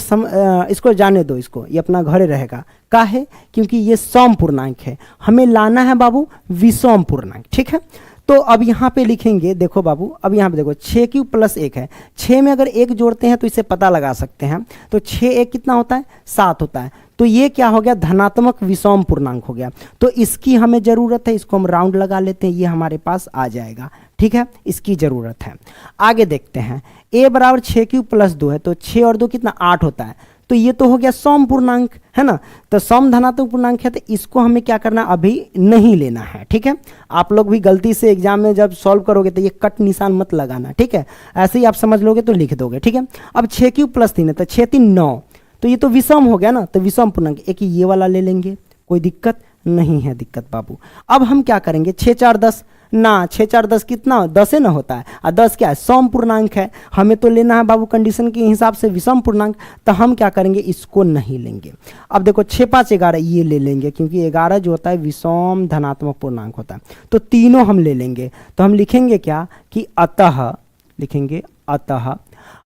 इसको जाने दो, इसको ये अपना घरे रहेगा। काहे? क्योंकि ये सम पूर्णांक है, हमें लाना है बाबू विषम पूर्णांक। ठीक है, तो अब यहाँ पे लिखेंगे, देखो बाबू, अब यहाँ पे देखो 6 प्लस 1 है, 6 में अगर 1 जोड़ते हैं तो इसे पता लगा सकते हैं, तो 6 1 कितना होता है? 7 होता है। तो ये क्या हो गया? धनात्मक विषम पूर्णांक हो गया। तो इसकी हमें ज़रूरत है, इसको हम राउंड लगा लेते हैं, ये हमारे पास आ जाएगा। ठीक है, इसकी ज़रूरत है। आगे देखते हैं, a बराबर 6 प्लस 2 है, तो 6 और 2 कितना? 8 होता है। तो ये तो हो गया सम पूर्णांक, है ना। तो सम धनात्मक पूर्णांक है, तो इसको हमें क्या करना, अभी नहीं लेना है। ठीक है, आप लोग भी गलती से एग्जाम में जब सॉल्व करोगे तो ये कट निशान मत लगाना। ठीक है, ऐसे ही आप समझ लोगे तो लिख दोगे। ठीक है, अब 6 प्लस 3 है, तो 6 3 9, तो ये तो विषम हो गया ना, तो विषम पूर्णांक एक ये वाला ले लेंगे, कोई दिक्कत नहीं है दिक्कत बाबू। अब हम क्या करेंगे, 6 4 10 ना, 6 4 10 कितना? 10 है ना होता है, और 10 क्या है? सम पूर्णांक है, हमें तो लेना है बाबू कंडीशन के हिसाब से विषम पूर्णांक। तो हम क्या करेंगे, इसको नहीं लेंगे। अब देखो 6 5 11 ये ले लेंगे, क्योंकि 11 जो होता है विषम धनात्मक पूर्णांक होता है, तो तीनों हम ले लेंगे। तो हम लिखेंगे क्या कि अतः, लिखेंगे अतः,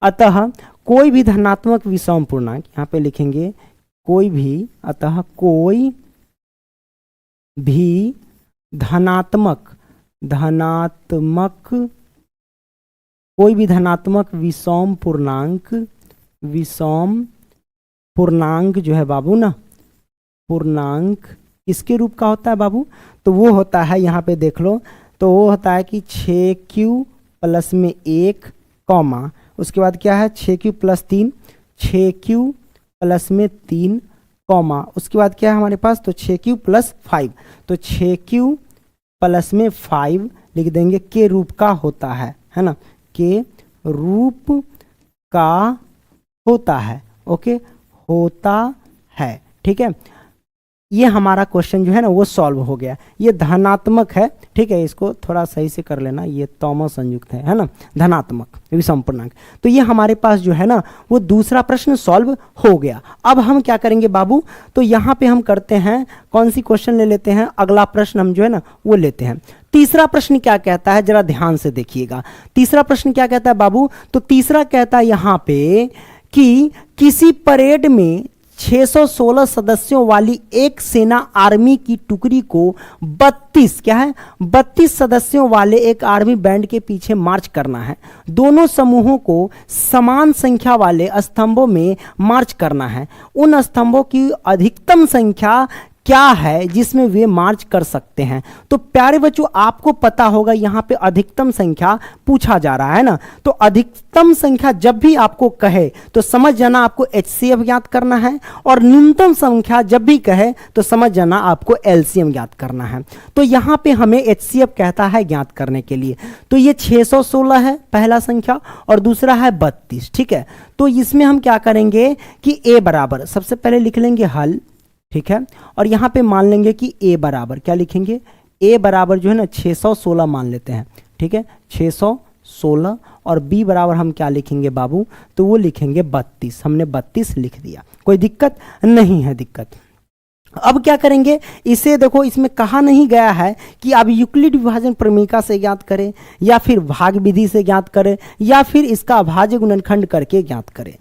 अतः कोई भी धनात्मक विषम पूर्णांक, यहाँ पे लिखेंगे कोई भी, अतः कोई भी धनात्मक कोई भी धनात्मक विषम पूर्णांक जो है बाबू ना, पूर्णांक किसके रूप का होता है बाबू? तो वो होता है, यहाँ पे देख लो, तो वो होता है कि 6q प्लस में 1 कॉमा, उसके बाद क्या है 6q प्लस 3, 6q प्लस में 3 कॉमा, उसके बाद क्या है हमारे पास, तो 6q प्लस 5, तो 6q प्लस में 5 लिख देंगे, के रूप का होता है ना, के रूप का होता है। ओके, होता है। ठीक है, ये हमारा क्वेश्चन जो है ना वो सॉल्व हो गया। ये धनात्मक है। ठीक है, इसको थोड़ा सही से कर लेना, ये तौमा संयुक्त है ना, धनात्मक विषम पूर्णांक। तो ये हमारे पास जो है ना वो दूसरा प्रश्न सॉल्व हो गया। अब हम क्या करेंगे बाबू, तो यहाँ पे हम करते हैं, कौन सी क्वेश्चन ले लेते हैं, अगला प्रश्न हम जो है ना वो लेते हैं। तीसरा प्रश्न क्या कहता है, जरा ध्यान से देखिएगा। तीसरा प्रश्न क्या कहता है बाबू, तो तीसरा कहता है यहाँ पे कि किसी परेड में 616 सदस्यों वाली एक सेना आर्मी की टुकड़ी को 32 सदस्यों वाले एक आर्मी बैंड के पीछे मार्च करना है। दोनों समूहों को समान संख्या वाले स्तंभों में मार्च करना है। उन स्तंभों की अधिकतम संख्या क्या है जिसमें वे मार्च कर सकते हैं। तो प्यारे बच्चों, आपको पता होगा यहाँ पे अधिकतम संख्या पूछा जा रहा है ना, तो अधिकतम संख्या जब भी आपको कहे तो समझ जाना आपको HCF ज्ञात करना है, और न्यूनतम संख्या जब भी कहे तो समझ जाना आपको LCM ज्ञात करना है। तो यहाँ पे हमें HCF कहता है ज्ञात करने के लिए, तो ये 616 है पहला संख्या, और दूसरा है 32। ठीक है, तो इसमें हम क्या करेंगे कि A बराबर, सबसे पहले लिख लेंगे हल। ठीक है, और यहाँ पे मान लेंगे कि A बराबर क्या लिखेंगे, A बराबर जो है ना 616 मान लेते हैं। ठीक है, 616, और B बराबर हम क्या लिखेंगे बाबू, तो वो लिखेंगे 32। हमने 32 लिख दिया, कोई दिक्कत नहीं है दिक्कत। अब क्या करेंगे, इसे देखो, इसमें कहा नहीं गया है कि आप यूक्लिड विभाजन प्रमेयिका से ज्ञात करें, या फिर भाग विधि से ज्ञात करें, या फिर इसका अभाज्य गुणनखंड करके ज्ञात करें।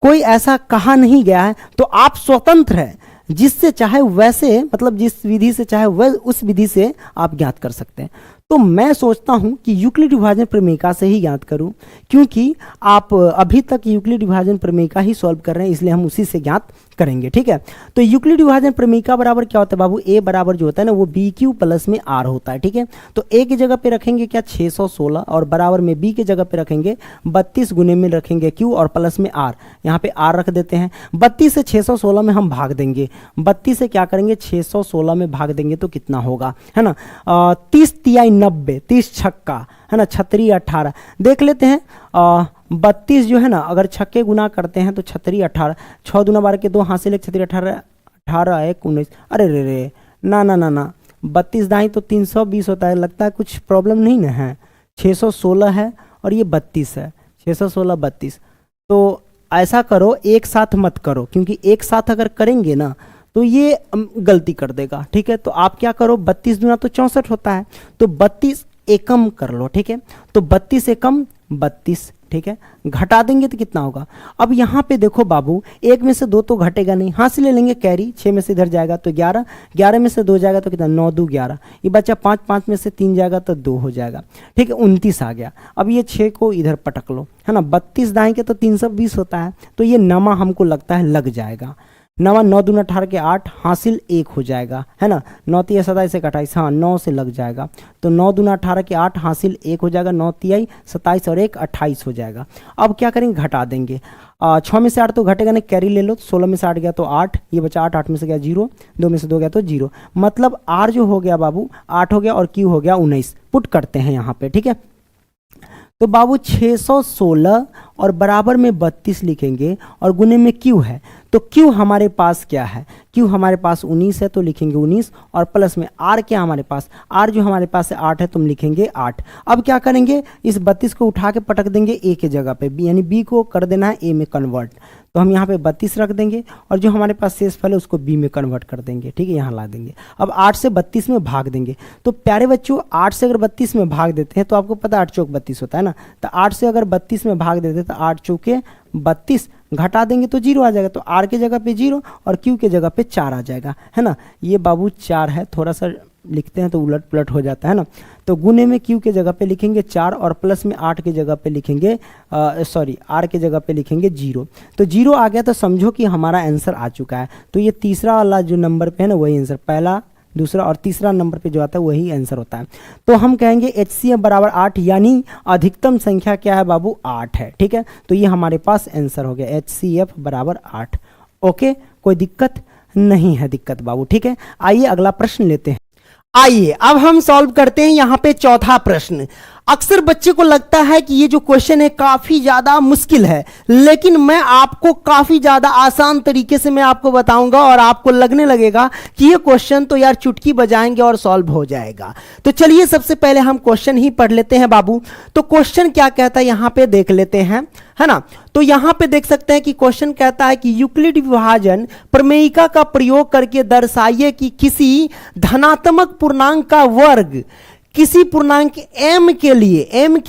कोई ऐसा कहा नहीं गया है, तो आप स्वतंत्र हैं, जिससे चाहे वैसे, मतलब जिस विधि से चाहे वह उस विधि से आप ज्ञात कर सकते हैं। तो मैं सोचता हूं कि यूक्लिड विभाजन प्रमेयिका से ही ज्ञात करूं, क्योंकि आप अभी तक यूक्लिड विभाजन प्रमेयिका ही सॉल्व कर रहे हैं, इसलिए हम उसी से ज्ञात करेंगे। ठीक है, तो यूक्लिड विभाजन प्रमेयिका बराबर क्या होता है बाबू, A बराबर जो होता है ना वो BQ प्लस में R होता है। ठीक है, तो A की जगह पे रखेंगे क्या 616, और बराबर में B की जगह पे रखेंगे 32, गुने में रखेंगे Q और प्लस में R, यहाँ पे R रख देते हैं। 32 से 616 में हम भाग देंगे, 32 से क्या करेंगे 616 में भाग देंगे तो कितना होगा, है ना, 30 तिहाई 90, 30 छक्का, है ना, 36 18, देख लेते हैं। 32 जो है ना, अगर छक्के गुना करते हैं तो 36 18, 6 दूना 12 के 2 हासिल 1 36 18 18 1 19, अरे रे रे, ना ना ना ना, 32 दाई तो 320 होता है, लगता है कुछ प्रॉब्लम नहीं ना है। 616 है और ये 32 है, 616 32। तो ऐसा करो, एक साथ मत करो, क्योंकि एक साथ अगर करेंगे ना तो ये गलती कर देगा। ठीक है, तो आप क्या करो, 32 दूना तो 64 होता है, तो 32 एकम कर लो। ठीक है, तो 32 एकम 32 ठीक है, घटा देंगे तो कितना होगा। अब यहाँ पे देखो बाबू, 1 में से 2 तो घटेगा नहीं, हाँ से ले लेंगे कैरी, 6 में से इधर जाएगा तो 11, 11 में से 2 जाएगा तो कितना, 9 2 11, ये बच्चा 5, 5 में से 3 जाएगा तो 2 हो जाएगा, ठीक है, 29 आ गया। अब ये 6 को इधर पटक लो, है ना, 32 दाएंगे तो 320 होता है, तो ये नमा हमको लगता है लग जाएगा। नवा 9 दूना 18 के 8 हासिल 1 हो जाएगा, है ना, 9 तिया 27 से 28, हाँ 9 से लग जाएगा, तो 9 दूना 18 के 8 हासिल 1 हो जाएगा, 9 तियाई 27 और 1 28 हो जाएगा। अब क्या करेंगे, घटा देंगे, 6 में से 8 तो घटेगा नहीं, कैरी ले लो, 16 में से 8 गया तो 8, ये बचा 8, 8 में से गया 0, 2 में से 2 गया तो 0, मतलब आर जो हो गया बाबू 8 हो गया और क्यू हो गया 19। पुट करते हैं यहाँ पे, ठीक है, तो बाबू 616 और बराबर में 32 लिखेंगे और गुने में क्यू है, तो क्यू हमारे पास क्या है, क्यू हमारे पास 19 है तो लिखेंगे 19 और प्लस में आर क्या हमारे पास, आर जो हमारे पास है 8 है, तुम लिखेंगे 8। अब क्या करेंगे, इस 32 को उठा के पटक देंगे ए के जगह पे, यानी बी को कर देना है ए में कन्वर्ट, तो हम यहाँ पे 32 रख देंगे और जो हमारे पास शेष फल है उसको बी में कन्वर्ट कर देंगे, ठीक है, यहाँ ला देंगे। अब 8 से 32 में भाग देंगे, तो प्यारे बच्चों 8 से अगर 32 में भाग देते हैं तो आपको पता 8 चौक 32 होता है ना, तो 8 से अगर 32 में भाग देते हैं तो 8 चौके 32, घटा देंगे तो 0 आ जाएगा, तो आर के जगह पे 0 और क्यू के जगह पे 4 आ जाएगा, है ना, ये बाबू 4 है, थोड़ा सा लिखते हैं तो उलट पुलट हो जाता है ना, तो गुने में क्यू के जगह पे लिखेंगे 4 और प्लस में 8 के जगह पे लिखेंगे आर के जगह पे लिखेंगे 0, तो 0 आ गया तो समझो कि हमारा आंसर आ चुका है। तो ये तीसरा वाला जो नंबर पे है ना वही आंसर, पहला दूसरा और तीसरा नंबर पे जो आता है वही आंसर होता है। तो हम कहेंगे HCF बराबर 8, यानी अधिकतम संख्या क्या है बाबू 8 है, ठीक है, तो ये हमारे पास आंसर हो गया HCF बराबर 8। ओके, कोई दिक्कत नहीं है, दिक्कत बाबू, ठीक है। आइए अगला प्रश्न लेते हैं। आइए अब हम सॉल्व करते हैं यहाँ पे चौथा प्रश्न। अक्सर बच्चे को लगता है कि ये जो क्वेश्चन है काफी ज्यादा मुश्किल है, लेकिन मैं आपको काफी ज्यादा आसान तरीके से मैं आपको बताऊंगा और आपको लगने लगेगा कि ये क्वेश्चन तो यार चुटकी बजाएंगे और सॉल्व हो जाएगा। तो चलिए सबसे पहले हम क्वेश्चन ही पढ़ लेते हैं बाबू। तो क्वेश्चन क्या कहता है यहाँ पे देख लेते हैं, है ना। तो यहाँ पे देख सकते हैं कि क्वेश्चन कहता है कि यूक्लिड विभाजन प्रमेयिका का प्रयोग करके दर्शाइए कि किसी धनात्मक पूर्णांक का वर्ग किसी पूर्णांक m के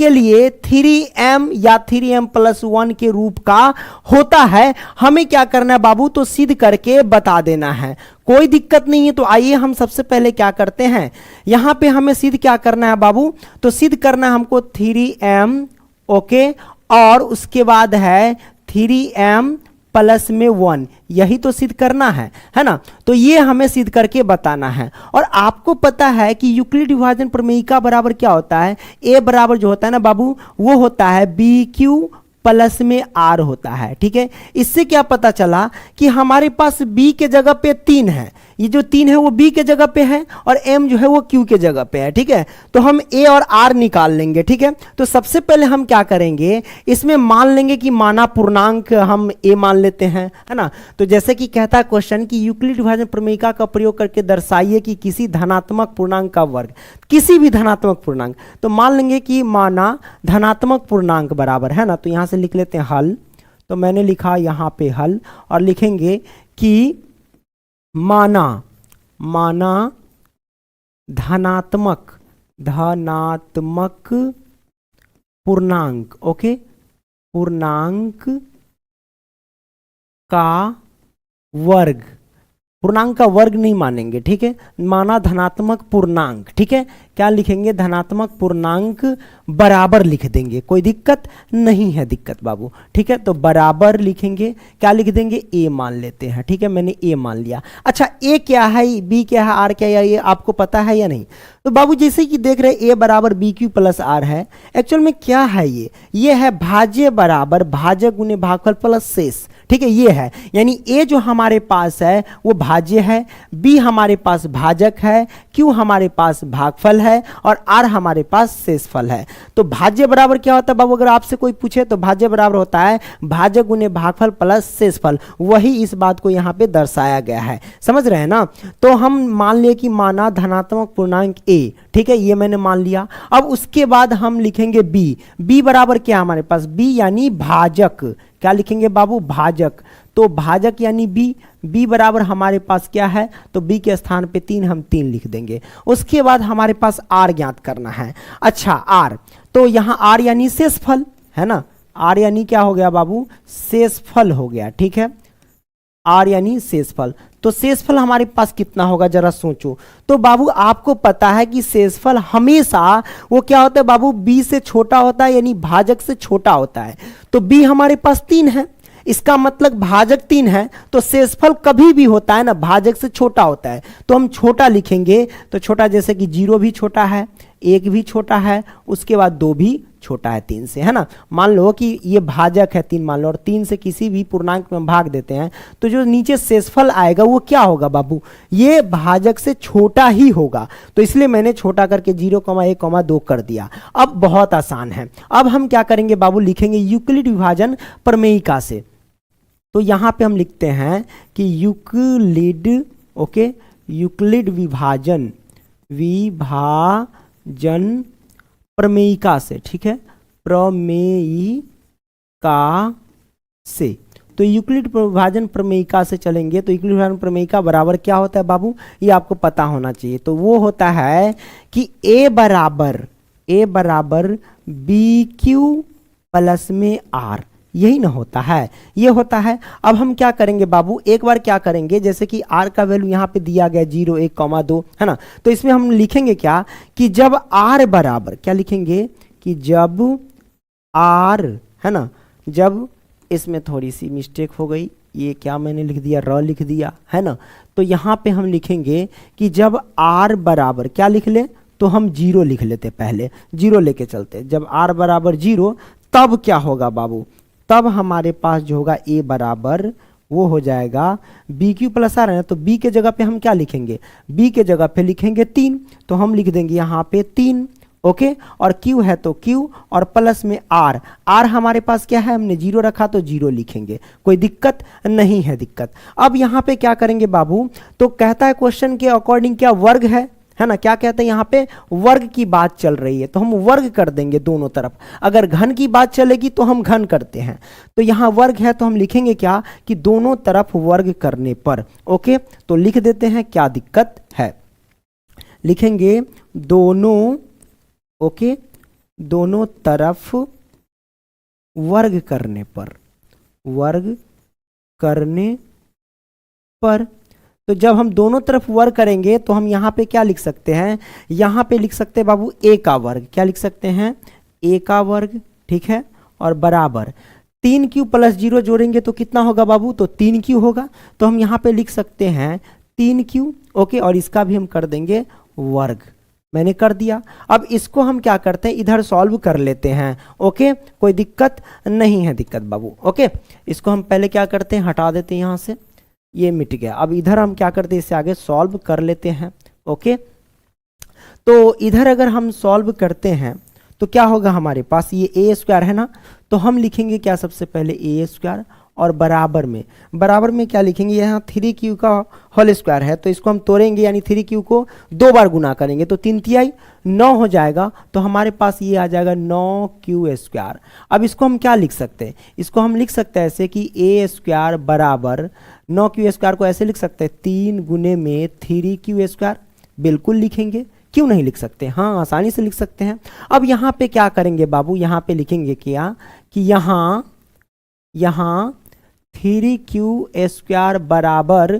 लिए 3m या 3m+1 के रूप का होता है। हमें क्या करना है बाबू, तो सिद्ध करके बता देना है, कोई दिक्कत नहीं है। तो आइए हम सबसे पहले क्या करते हैं, यहां पे हमें सिद्ध क्या करना है बाबू, तो सिद्ध करना है हमको 3m, ओके, और उसके बाद है 3m+1, यही तो सिद्ध करना है ना। तो ये हमें सिद्ध करके बताना है। और आपको पता है कि यूक्लिड विभाजन प्रमेयिका बराबर क्या होता है, ए बराबर जो होता है ना बाबू वो होता है BQ प्लस में R होता है, ठीक है। इससे क्या पता चला कि हमारे पास B के जगह पे 3 है, ये जो 3 है वो B के जगह पे है और M जो है वो Q के जगह पे है, ठीक है। तो हम A और R निकाल लेंगे, ठीक है। तो सबसे पहले हम क्या करेंगे, इसमें मान लेंगे कि माना पूर्णांक हम A मान लेते हैं, है ना। तो जैसे कि कहता है क्वेश्चन कि यूक्लिड विभाजन प्रमेयिका का प्रयोग करके दर्शाइए कि किसी धनात्मक पूर्णांक का वर्ग, किसी भी धनात्मक पूर्णांक, तो मान लेंगे कि माना धनात्मक पूर्णांक बराबर, है ना। तो यहां से लिख लेते हैं हल, तो मैंने लिखा यहां पे हल और लिखेंगे कि माना धनात्मक पूर्णांक, ओके, पूर्णांक का वर्ग, पूर्णांक का वर्ग नहीं मानेंगे, ठीक है, माना धनात्मक पूर्णांक, ठीक है। क्या लिखेंगे, धनात्मक पूर्णांक बराबर लिख देंगे, कोई दिक्कत नहीं है, दिक्कत बाबू, ठीक है। तो बराबर लिखेंगे, क्या लिख देंगे, ए मान लेते हैं, ठीक है, मैंने ए मान लिया। अच्छा ए क्या है, बी क्या है, आर क्या है, ये आपको पता है या नहीं। तो बाबू जैसे कि देख रहे ए बराबर BQ प्लस R है, एक्चुअल में क्या है, ये है भाज्य बराबर भाजक गुने भागफल प्लस शेष, ठीक है, ये है, यानी ए जो हमारे पास है वो भाज्य है, बी हमारे पास भाजक है, क्यू हमारे पास भागफल है और आर हमारे पास शेषफल है। तो भाज्य बराबर क्या होता है बाबू, अगर आपसे कोई पूछे तो भाज्य बराबर होता है भाजक गुने भागफल प्लस शेषफल, वही इस बात को यहाँ पे दर्शाया गया है, समझ रहे हैं ना। तो हम मान लिए कि माना धनात्मक पूर्णांक ए, ठीक है, ये मैंने मान लिया। अब उसके बाद हम लिखेंगे बी बराबर क्या हमारे पास, बी यानी भाजक, क्या लिखेंगे बाबू, भाजक। तो भाजक यानी बी बराबर हमारे पास क्या है, तो बी के स्थान पे 3 हम 3 लिख देंगे। उसके बाद हमारे पास आर ज्ञात करना है। अच्छा आर, तो यहाँ आर यानी शेषफल, है ना, आर यानी क्या हो गया बाबू, शेषफल हो गया, ठीक है, आर यानी शेषफल। तो शेषफल हमारे पास कितना होगा जरा सोचो। तो बाबू आपको पता है कि शेषफल हमेशा वो क्या होता है बाबू, बी से छोटा होता है, यानी भाजक से छोटा होता है। तो बी हमारे पास 3 है, इसका मतलब भाजक 3 है, तो शेषफल कभी भी होता है ना भाजक से छोटा होता है। तो हम छोटा लिखेंगे, तो छोटा जैसे कि 0 भी छोटा है, 1 भी छोटा है, उसके बाद 2 भी छोटा है 3 से, है ना। मान लो कि ये भाजक है 3 मान लो, और 3 से किसी भी पूर्णांक में भाग देते हैं, तो जो नीचे शेषफल आएगा वो क्या होगा बाबू, ये भाजक से छोटा ही होगा। तो इसलिए मैंने छोटा करके 0,1,2 कर दिया। अब बहुत आसान है, अब हम क्या करेंगे बाबू, लिखेंगे यूक्लिड विभाजन प्रमेयिका से। तो यहां पे हम लिखते हैं कि यूक्लिड, ओके, यूक्लिड विभाजन प्रमेयिका से, ठीक है, प्रमेयिका से। तो यूक्लिड विभाजन प्रमेयिका से चलेंगे, तो यूक्लिड विभाजन प्रमेयिका बराबर क्या होता है बाबू, ये आपको पता होना चाहिए। तो वो होता है कि a बराबर बी क्यू प्लस में आर, यही ना होता है, ये होता है। अब हम क्या करेंगे बाबू, एक बार क्या करेंगे, जैसे कि r का वैल्यू यहाँ पे दिया गया 0, 1,2 है ना, तो इसमें हम लिखेंगे क्या कि जब r बराबर, क्या लिखेंगे कि जब r, है ना, जब, इसमें थोड़ी सी मिस्टेक हो गई, ये क्या मैंने लिख दिया, र लिख दिया, है ना। तो यहाँ पे हम लिखेंगे कि जब r बराबर, क्या लिख ले, तो हम 0 लिख लेते, पहले 0 लेके चलते। जब r बराबर 0 तब क्या होगा बाबू, तब हमारे पास जो होगा a बराबर वो हो जाएगा बी क्यू प्लस आर है ना, तो b के जगह पे हम क्या लिखेंगे, b के जगह पे लिखेंगे 3, तो हम लिख देंगे यहाँ पे 3, ओके, और q है तो q और प्लस में r, r हमारे पास क्या है, हमने 0 रखा तो 0 लिखेंगे, कोई दिक्कत नहीं है दिक्कत। अब यहाँ पे क्या करेंगे बाबू, तो कहता है क्वेश्चन के अकॉर्डिंग क्या वर्ग है ना, क्या कहते हैं यहाँ पे वर्ग की बात चल रही है, तो हम वर्ग कर देंगे दोनों तरफ। अगर घन की बात चलेगी तो हम घन करते हैं, तो यहाँ वर्ग है तो हम लिखेंगे क्या कि दोनों तरफ वर्ग करने पर, ओके, तो लिख देते हैं, क्या दिक्कत है, लिखेंगे दोनों, ओके, दोनों तरफ वर्ग करने पर, वर्ग करने पर। तो जब हम दोनों तरफ वर्ग करेंगे तो हम यहाँ पे क्या लिख सकते हैं, यहाँ पे लिख सकते हैं बाबू a का वर्ग, क्या लिख सकते हैं, a का वर्ग, ठीक है, और बराबर 3q प्लस 0 जोड़ेंगे तो कितना होगा बाबू, तो 3q होगा। तो हम यहाँ पे लिख सकते हैं 3q, ओके, और इसका भी हम कर देंगे वर्ग, मैंने कर दिया। अब इसको हम क्या करते हैं, इधर सॉल्व कर लेते हैं, ओके, कोई दिक्कत नहीं है दिक्कत बाबू, ओके। इसको हम पहले क्या करते हैं, हटा देते हैं यहाँ से, ये मिट गया। अब इधर हम क्या करते हैं, इससे आगे सॉल्व कर लेते हैं, ओके। तो इधर अगर हम सॉल्व करते हैं तो क्या होगा हमारे पास, ये a स्क्वायर है ना, तो हम लिखेंगे क्या सबसे पहले a स्क्वायर, और बराबर में क्या लिखेंगे, यहाँ 3q का होल स्क्वायर है, तो इसको हम तोड़ेंगे, यानी 3q को 2 बार गुना करेंगे तो 3 तिहाई 9 हो जाएगा, तो हमारे पास ये आ जाएगा 9q स्क्वायर। अब इसको हम क्या लिख सकते हैं, इसको हम लिख सकते हैं ऐसे कि a स्क्वायर बराबर 9q स्क्वायर को ऐसे लिख सकते हैं 3 गुने में 3q स्क्वायर, बिल्कुल लिखेंगे, क्यों नहीं लिख सकते, हाँ आसानी से लिख सकते हैं। अब यहाँ पे क्या करेंगे बाबू, यहाँ पे लिखेंगे क्या कि यहाँ 3q स्क्वायर बराबर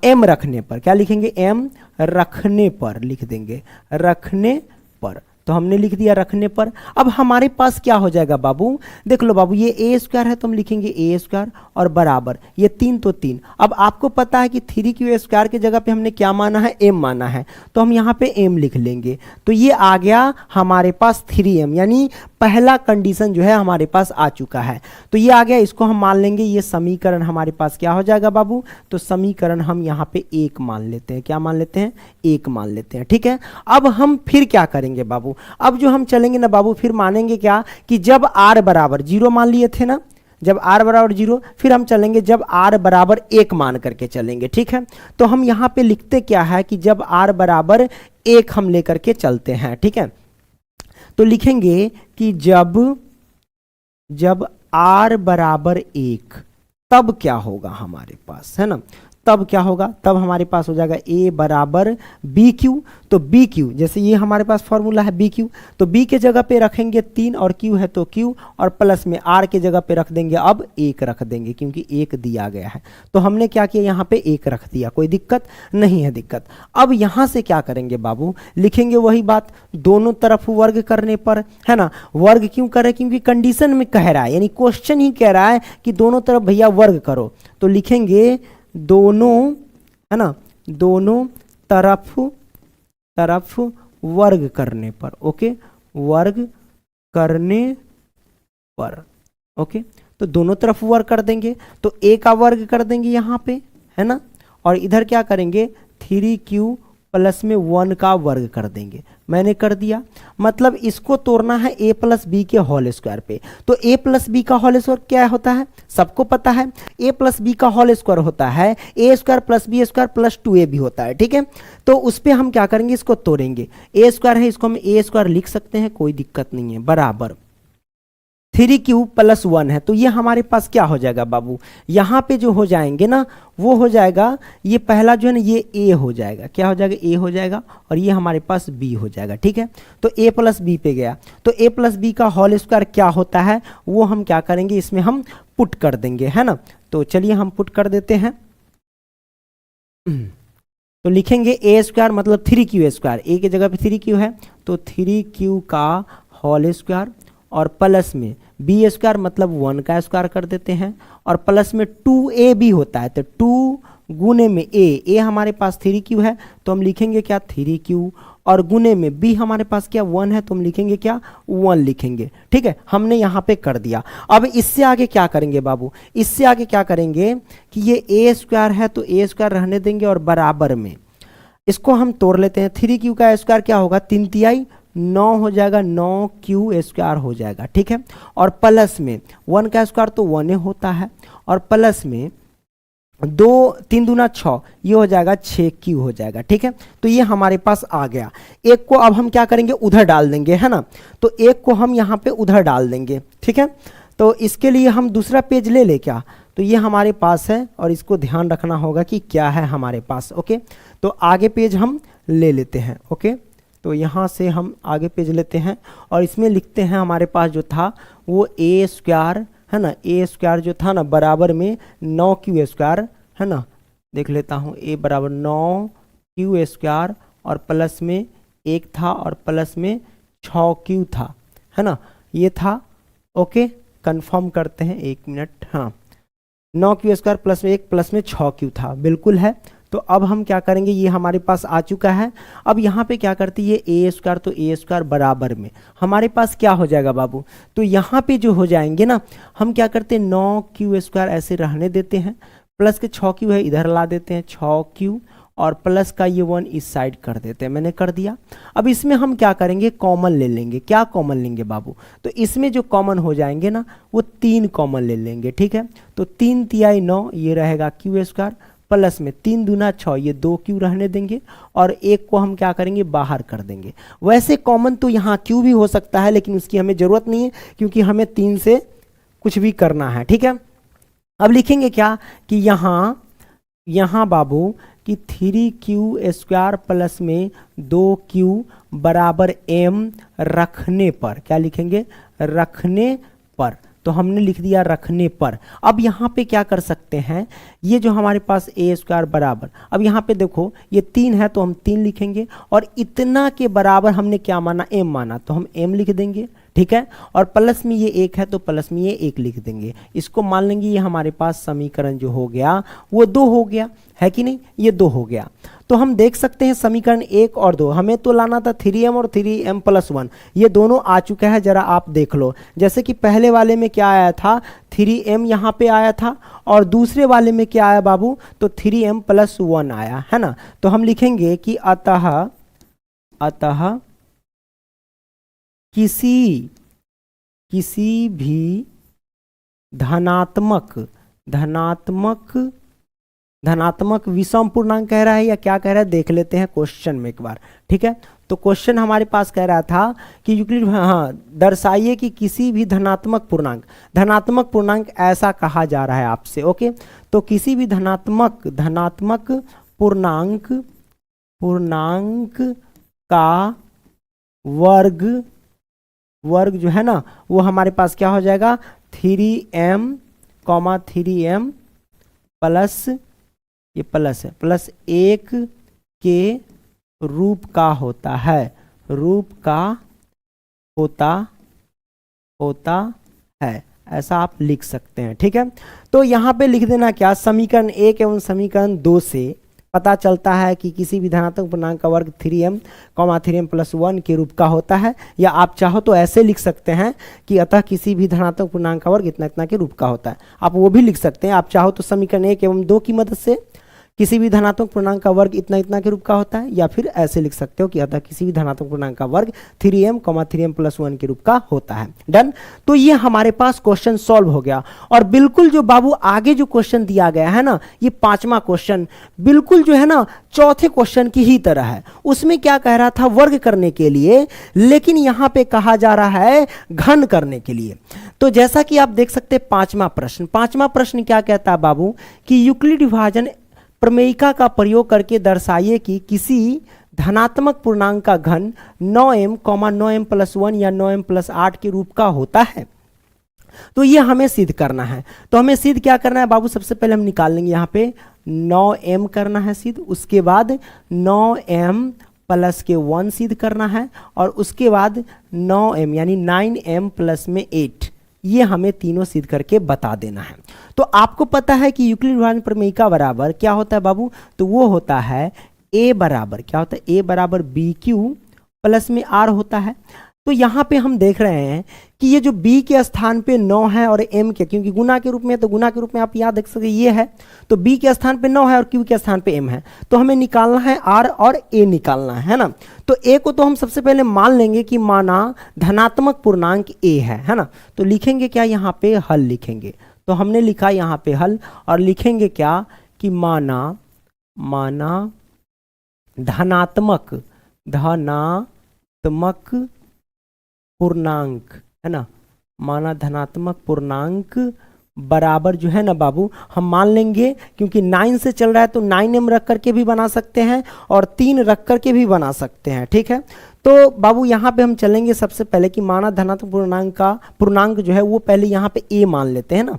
m रखने पर, क्या लिखेंगे, m रखने पर लिख देंगे, रखने पर, तो हमने लिख दिया रखने पर। अब हमारे पास क्या हो जाएगा बाबू, देख लो बाबू, ये a स्क्वायर है तो हम लिखेंगे a स्क्वायर, और बराबर ये 3 तो 3। अब आपको पता है कि 3q स्क्वायर की जगह पे हमने क्या माना है, m माना है, तो हम यहाँ पे m लिख लेंगे, तो ये आ गया हमारे पास 3m, यानी पहला कंडीशन जो है हमारे पास आ चुका है। तो ये आ गया, इसको हम मान लेंगे, ये समीकरण हमारे पास क्या हो जाएगा बाबू, तो समीकरण हम यहाँ पे 1 मान लेते हैं, क्या मान लेते हैं, 1 मान लेते हैं, ठीक है। अब हम फिर क्या करेंगे बाबू, अब जो हम चलेंगे ना बाबू, फिर मानेंगे क्या कि जब r बराबर 0 मान लिए थे ना, जब r बराबर 0, फिर हम चलेंगे जब r बराबर 1 मान करके चलेंगे, ठीक है। तो हम यहाँ पे लिखते क्या है कि जब r बराबर 1 हम लेकर के चलते हैं, ठीक है। तो लिखेंगे कि जब r बराबर 1 तब क्या होगा हमारे पास, है ना, तब क्या होगा, तब हमारे पास हो जाएगा a बराबर बी क्यू। तो बी क्यू, जैसे ये हमारे पास फॉर्मूला है बी क्यू, तो b के जगह पे रखेंगे 3 और q है तो q, और प्लस में r के जगह पे रख देंगे अब 1 रख देंगे क्योंकि 1 दिया गया है। तो हमने क्या किया, यहाँ पे 1 रख दिया, कोई दिक्कत नहीं है दिक्कत। अब यहाँ से क्या करेंगे बाबू, लिखेंगे वही बात, दोनों तरफ वर्ग करने पर, है ना। वर्ग क्यों करें, क्योंकि कंडीशन में कह रहा है, यानी क्वेश्चन ही कह रहा है कि दोनों तरफ भैया वर्ग करो। तो लिखेंगे दोनों, है ना, दोनों तरफ वर्ग करने पर, ओके, वर्ग करने पर, ओके। तो दोनों तरफ वर्ग कर देंगे, तो a का वर्ग कर देंगे यहाँ पे, है ना, और इधर क्या करेंगे 3q प्लस में 1 का वर्ग कर देंगे। मैंने कर दिया, मतलब इसको तोड़ना है a प्लस बी के होल स्क्वायर पे। तो a प्लस बी का होल स्क्वायर क्या होता है, सबको पता है, a प्लस बी का होल स्क्वायर होता है a square plus B square plus 2a भी होता है, ठीक है। तो उस पर हम क्या करेंगे, इसको तोड़ेंगे, a स्क्वायर है इसको हम a स्क्वायर लिख सकते हैं, कोई दिक्कत नहीं है, बराबर 3q प्लस 1 है। तो ये हमारे पास क्या हो जाएगा बाबू, यहाँ पे जो हो जाएंगे ना वो हो जाएगा, ये पहला जो है ना ये a हो जाएगा, क्या हो जाएगा, a हो जाएगा, और ये हमारे पास b हो जाएगा, ठीक है। तो a प्लस बी पे गया, तो a प्लस बी का होल स्क्वायर क्या होता है वो हम क्या करेंगे, इसमें हम पुट कर देंगे, है ना। तो चलिए हम पुट कर देते हैं। तो लिखेंगे a स्क्वायर मतलब 3q स्क्वायर, a की जगह पे 3q है तो 3q का होल स्क्वायर, और प्लस में बी स्क्वायर मतलब 1 का स्क्वायर कर देते हैं, और प्लस में 2a भी होता है, तो 2 गुने में a हमारे पास 3q है तो हम लिखेंगे क्या 3q, और गुने में b हमारे पास क्या 1 है तो हम लिखेंगे क्या 1 लिखेंगे, ठीक है। हमने यहाँ पे कर दिया। अब इससे आगे क्या करेंगे बाबू, इससे आगे क्या करेंगे कि ये a स्क्वायर है तो a स्क्वायर रहने देंगे, और बराबर में इसको हम तोड़ लेते हैं। 3q का स्क्वायर क्या होगा, 3 तिहाई 9 हो जाएगा, 9q स्क्वायर हो जाएगा, ठीक है। और प्लस में 1 का स्क्वायर तो 1 होता है, और प्लस में 2 3 दूना 6, ये हो जाएगा 6q हो जाएगा, ठीक है। तो ये हमारे पास आ गया। एक को अब हम क्या करेंगे, उधर डाल देंगे, है ना। तो एक को हम यहाँ पे उधर डाल देंगे, ठीक है। तो इसके लिए हम दूसरा पेज ले ले क्या, तो ये हमारे पास है, और इसको ध्यान रखना होगा कि क्या है हमारे पास, ओके। तो आगे पेज हम ले लेते हैं, ओके। तो यहाँ से हम आगे पेज लेते हैं, और इसमें लिखते हैं हमारे पास जो था वो a स्क्वायर, है ना, a स्क्वायर जो था ना बराबर में 9q स्क्वायर, है ना, देख लेता हूँ, a बराबर 9q स्क्वायर, और प्लस में 1 था, और प्लस में 6q था, है ना, ये था, ओके। कंफर्म करते हैं, 1 मिनट, हाँ, 9q स्क्वायर प्लस में 1 प्लस में 6q था, बिल्कुल है। तो अब हम क्या करेंगे, ये हमारे पास आ चुका है। अब यहाँ पे क्या करती है a स्क्वायर, तो a स्क्वायर बराबर में हमारे पास क्या हो जाएगा बाबू, तो यहाँ पे जो हो जाएंगे ना, हम क्या करते हैं 9q स्क्वायर ऐसे रहने देते हैं, प्लस के 6q है इधर ला देते हैं 6q, और प्लस का ये 1 इस साइड कर देते हैं, मैंने कर दिया। अब इसमें हम क्या करेंगे, कॉमन ले लेंगे। क्या कॉमन लेंगे बाबू, तो इसमें जो कॉमन हो जाएंगे ना वो 3 कॉमन ले लेंगे, ठीक है। तो 3 तिहाई 9, ये रहेगा q स्क्वायर, प्लस में 3 दूना 6, ये 2q रहने देंगे, और एक को हम क्या करेंगे बाहर कर देंगे। वैसे कॉमन तो यहाँ q भी हो सकता है, लेकिन उसकी हमें ज़रूरत नहीं है क्योंकि हमें 3 से कुछ भी करना है, ठीक है। अब लिखेंगे क्या कि यहाँ बाबू कि 3q स्क्वायर प्लस में 2q बराबर m रखने पर, क्या लिखेंगे, रखने पर। तो हमने लिख दिया रखने पर। अब यहाँ पे क्या कर सकते हैं, ये जो हमारे पास a स्क्वायर बराबर, अब यहाँ पे देखो ये 3 है तो हम 3 लिखेंगे, और इतना के बराबर हमने क्या माना, m माना, तो हम m लिख देंगे, ठीक है। और प्लस में ये 1 है तो प्लस में ये 1 लिख देंगे, इसको मान लेंगे। ये हमारे पास समीकरण जो हो गया वो 2 हो गया, है कि नहीं, ये 2 हो गया। तो हम देख सकते हैं समीकरण 1 और 2, हमें तो लाना था 3m और 3m प्लस 1, ये दोनों आ चुका है, जरा आप देख लो। जैसे कि पहले वाले में क्या आया था, 3m यहाँ पे आया था, और दूसरे वाले में क्या आया बाबू, तो 3m प्लस 1 आया, है ना। तो हम लिखेंगे कि अतः किसी भी धनात्मक विषम पूर्णांक कह रहा है या क्या कह रहा है, देख लेते हैं क्वेश्चन में एक बार, ठीक है। तो क्वेश्चन हमारे पास कह रहा था कि यूक्लिड, हाँ, दर्शाइए कि किसी भी धनात्मक पूर्णांक ऐसा कहा जा रहा है आपसे। ओके, तो किसी भी धनात्मक पूर्णांक का वर्ग जो है ना वो हमारे पास क्या हो जाएगा 3m, 3m प्लस, ये प्लस है, प्लस 1 के रूप का होता है, ऐसा आप लिख सकते हैं। ठीक है, तो यहाँ पे लिख देना क्या, समीकरण 1 एवं समीकरण 2 से पता चलता है कि किसी भी धनात्मक पूर्णांक का वर्ग 3m, 3m प्लस 1 के रूप का होता है। या आप चाहो तो ऐसे लिख सकते हैं कि अतः किसी भी धनात्मक पूर्णांक का वर्ग इतना इतना के रूप का होता है, आप वो भी लिख सकते हैं। आप चाहो तो समीकरण 1 एवं 2 की मदद से किसी भी धनात्मक पूर्णांक का वर्ग इतना इतना के रूप का होता है, या फिर ऐसे लिख सकते हो कि अतः किसी भी धनात्मक पूर्णांक का वर्ग 3m, 3m प्लस 1 के रूप का होता है। डन। तो ये हमारे पास क्वेश्चन सॉल्व हो गया। और बिल्कुल जो बाबू आगे जो क्वेश्चन दिया गया है ना, ये 5वां क्वेश्चन बिल्कुल जो है ना चौथे क्वेश्चन की ही तरह है। उसमें क्या कह रहा था, वर्ग करने के लिए, लेकिन यहां पे कहा जा रहा है घन करने के लिए। तो जैसा कि आप देख सकते हैं पांचवा प्रश्न क्या कहता है बाबू कि यूक्लिड विभाजन प्रमेयिका का प्रयोग करके दर्शाइए कि किसी धनात्मक पूर्णांक का घन 9m, 9m प्लस 1 या 9m प्लस 8 के रूप का होता है। तो ये हमें सिद्ध करना है। तो हमें सिद्ध क्या करना है बाबू, सबसे पहले हम निकाल लेंगे यहाँ पे 9m करना है सिद्ध, उसके बाद 9m प्लस के 1 सिद्ध करना है, और उसके बाद 9m यानी 9m प्लस में 8, ये हमें तीनों सिद्ध करके बता देना है। तो आपको पता है कि यूक्लिड विभाजन प्रमेयिका बराबर क्या होता है बाबू, तो वो होता है a बराबर क्या होता है, a बराबर BQ प्लस में R होता है। तो यहाँ पे हम देख रहे हैं कि ये जो b के स्थान पे 9 है और m के, क्योंकि गुना के रूप में है तो गुना के रूप में आप याद देख सकते ये है, तो b के स्थान पे 9 है और q के स्थान पे m है, तो हमें निकालना है r और a निकालना है ना। तो a को तो हम सबसे पहले मान लेंगे कि माना धनात्मक पूर्णांक a है ना। तो लिखेंगे क्या, यहाँ पे हल लिखेंगे। तो हमने लिखा यहाँ पे हल, और लिखेंगे क्या कि माना धनात्मक पूर्णांक है ना, माना धनात्मक पूर्णांक बराबर जो है ना बाबू, हम मान लेंगे क्योंकि 9 से चल रहा है तो 9m रख करके भी बना सकते हैं और 3 रख करके भी बना सकते हैं। ठीक है, तो बाबू यहाँ पे हम चलेंगे सबसे पहले कि माना धनात्मक पूर्णांक जो है वो पहले यहाँ पे a मान लेते हैं ना,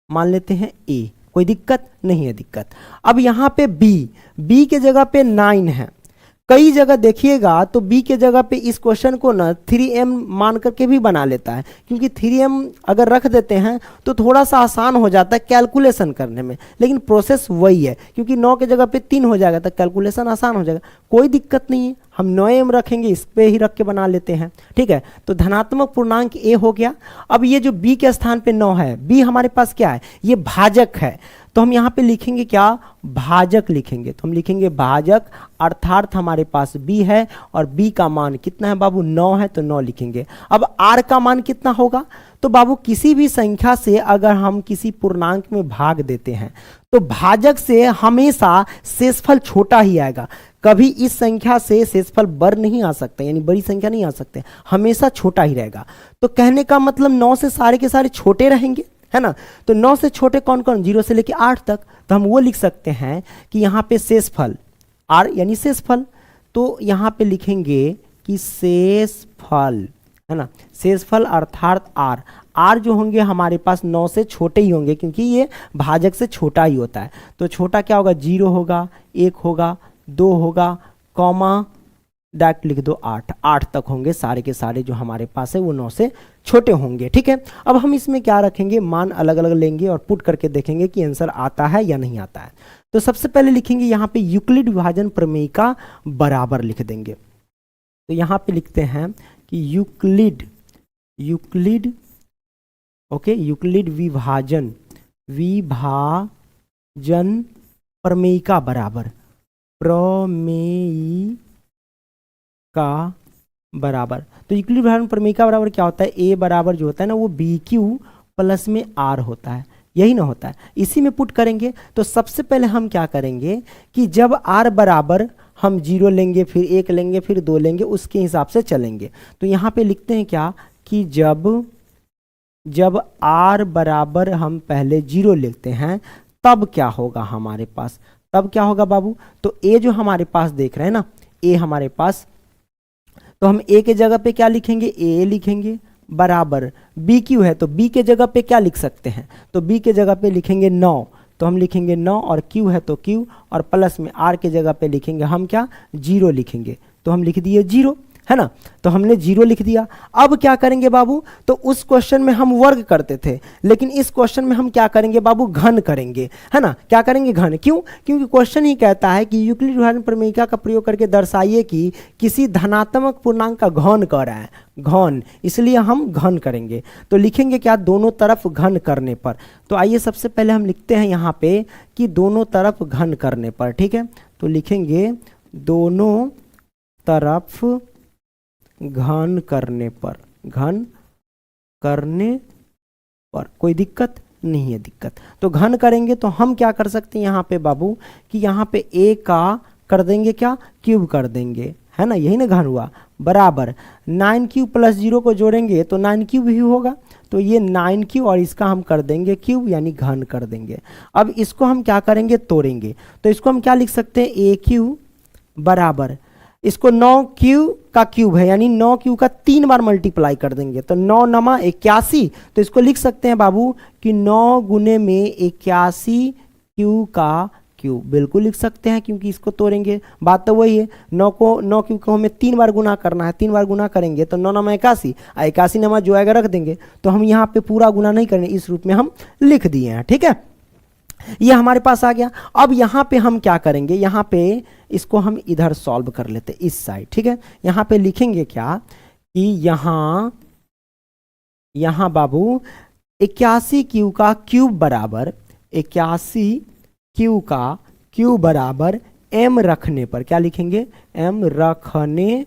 मान लेते हैं a, कोई दिक्कत नहीं है दिक्कत। अब यहाँ पे b के जगह पे 9 है, कई जगह देखिएगा तो b के जगह पे इस क्वेश्चन को ना 3m मान करके भी बना लेता है, क्योंकि 3m अगर रख देते हैं तो थोड़ा सा आसान हो जाता है कैलकुलेशन करने में, लेकिन प्रोसेस वही है, क्योंकि 9 के जगह पे 3 हो जाएगा तो कैलकुलेशन आसान हो जाएगा, कोई दिक्कत नहीं है। हम 9m रखेंगे, इस पे ही रख के बना लेते हैं। ठीक है, तो धनात्मक पूर्णांक a हो गया। अब ये जो b के स्थान पे 9 है, b हमारे पास क्या है, ये भाजक है, तो हम यहाँ पे लिखेंगे क्या, भाजक लिखेंगे। तो हम लिखेंगे भाजक, अर्थात हमारे पास b है और b का मान कितना है बाबू, 9 है, तो 9 लिखेंगे। अब r का मान कितना होगा, तो बाबू किसी भी संख्या से अगर हम किसी पूर्णांक में भाग देते हैं तो भाजक से हमेशा शेषफल छोटा ही आएगा, कभी इस संख्या से शेषफल बड़ नहीं आ सकता, यानी बड़ी संख्या नहीं आ सकते, हमेशा छोटा ही रहेगा। तो कहने का मतलब 9 से सारे के सारे छोटे रहेंगे, है ना। तो 9 से छोटे कौन कौन, 0 से लेके 8 तक, तो हम वो लिख सकते हैं कि यहाँ पे शेषफल r यानी शेषफल, तो यहाँ पे लिखेंगे कि शेषफल, है ना, शेषफल अर्थात r जो होंगे हमारे पास 9 से छोटे ही होंगे, क्योंकि ये भाजक से छोटा ही होता है। तो छोटा क्या होगा, 0 होगा, 1 होगा, 2 होगा, कॉमा डायरेक्ट लिख दो 8 तक होंगे सारे के सारे जो हमारे पास है वो 9 से छोटे होंगे। ठीक है, अब हम इसमें क्या रखेंगे, मान अलग अलग लेंगे और पुट करके देखेंगे कि आंसर आता है या नहीं आता है। तो सबसे पहले लिखेंगे यहाँ पे यूक्लिड विभाजन प्रमेयिका बराबर लिख देंगे। तो यहाँ पे लिखते हैं कि यूक्लिड विभाजन प्रमेयिका बराबर तो यूक्लिड विभाजन प्रमेयिका बराबर क्या होता है, a बराबर जो होता है ना वो BQ प्लस में R होता है, यही ना होता है, इसी में पुट करेंगे। तो सबसे पहले हम क्या करेंगे कि जब R बराबर हम 0 लेंगे, फिर 1 लेंगे, फिर 2 लेंगे, उसके हिसाब से चलेंगे। तो यहाँ पे लिखते हैं क्या कि जब r बराबर हम पहले 0 लेते हैं तब क्या होगा हमारे पास, तब क्या होगा बाबू। तो a जो हमारे पास देख रहे हैं ना, a हमारे पास, तो हम a के जगह पे क्या लिखेंगे, a लिखेंगे, बराबर b क्यू है तो b के जगह पे क्या लिख सकते हैं, तो b के जगह पे लिखेंगे 9, तो हम लिखेंगे 9, और q है तो q, और प्लस में r के जगह पे लिखेंगे हम क्या, 0 लिखेंगे, तो हम लिख दिए 0, है ना। तो हमने 0 लिख दिया। अब क्या करेंगे बाबू, तो उस क्वेश्चन में हम वर्ग करते थे, लेकिन इस क्वेश्चन में हम क्या करेंगे बाबू, घन करेंगे, है ना। क्या करेंगे, घन। क्यों, क्योंकि क्वेश्चन ही कहता है कि यूक्लिड उदाहरण प्रमेयिका का प्रयोग करके दर्शाइए कि किसी धनात्मक पूर्णांक का घन कर रहा है, घन, इसलिए हम घन करेंगे। तो लिखेंगे क्या, दोनों तरफ घन करने पर। तो आइए सबसे पहले हम लिखते हैं यहाँ पे कि दोनों तरफ घन करने पर, ठीक है। तो लिखेंगे दोनों तरफ घन करने पर, घन करने पर कोई दिक्कत नहीं है, दिक्कत। तो घन करेंगे तो हम क्या कर सकते हैं यहाँ पे बाबू कि यहाँ पे a का कर देंगे क्या, क्यूब कर देंगे, है ना, यही ना घन हुआ, बराबर 9 क्यूब प्लस 0 को जोड़ेंगे तो 9 क्यूब ही होगा, तो ये 9 क्यूब और इसका हम कर देंगे क्यूब, यानी घन कर देंगे। अब इसको हम क्या करेंगे, तोड़ेंगे, तो इसको हम क्या लिख सकते हैं, a क्यूब बराबर, इसको 9 क्यूब का क्यूब है, यानी 9 क्यूब का 3 बार मल्टीप्लाई कर देंगे, तो 9 नमा 81, तो इसको लिख सकते हैं बाबू कि 9 गुने में 81 क्यूब का क्यूब, बिल्कुल लिख सकते हैं, क्योंकि इसको तोड़ेंगे, बात तो वही है। 9 क्यूब को हमें 3 बार गुना करना है, 3 बार गुना करेंगे तो 9 नमा 81, 81 नमा जो आएगा रख देंगे, तो हम यहाँ पे पूरा गुना नहीं करेंगे, इस रूप में हम लिख दिए हैं, ठीक है। ये हमारे पास आ गया। अब यहाँ पे हम क्या करेंगे, यहाँ पे इसको हम इधर सॉल्व कर लेते हैं, इस साइड, ठीक है। यहाँ पे लिखेंगे क्या कि यहाँ बाबू 81 क्यू का क्यूब बराबर, 81 क्यू का क्यूब बराबर m रखने पर, क्या लिखेंगे, m रखने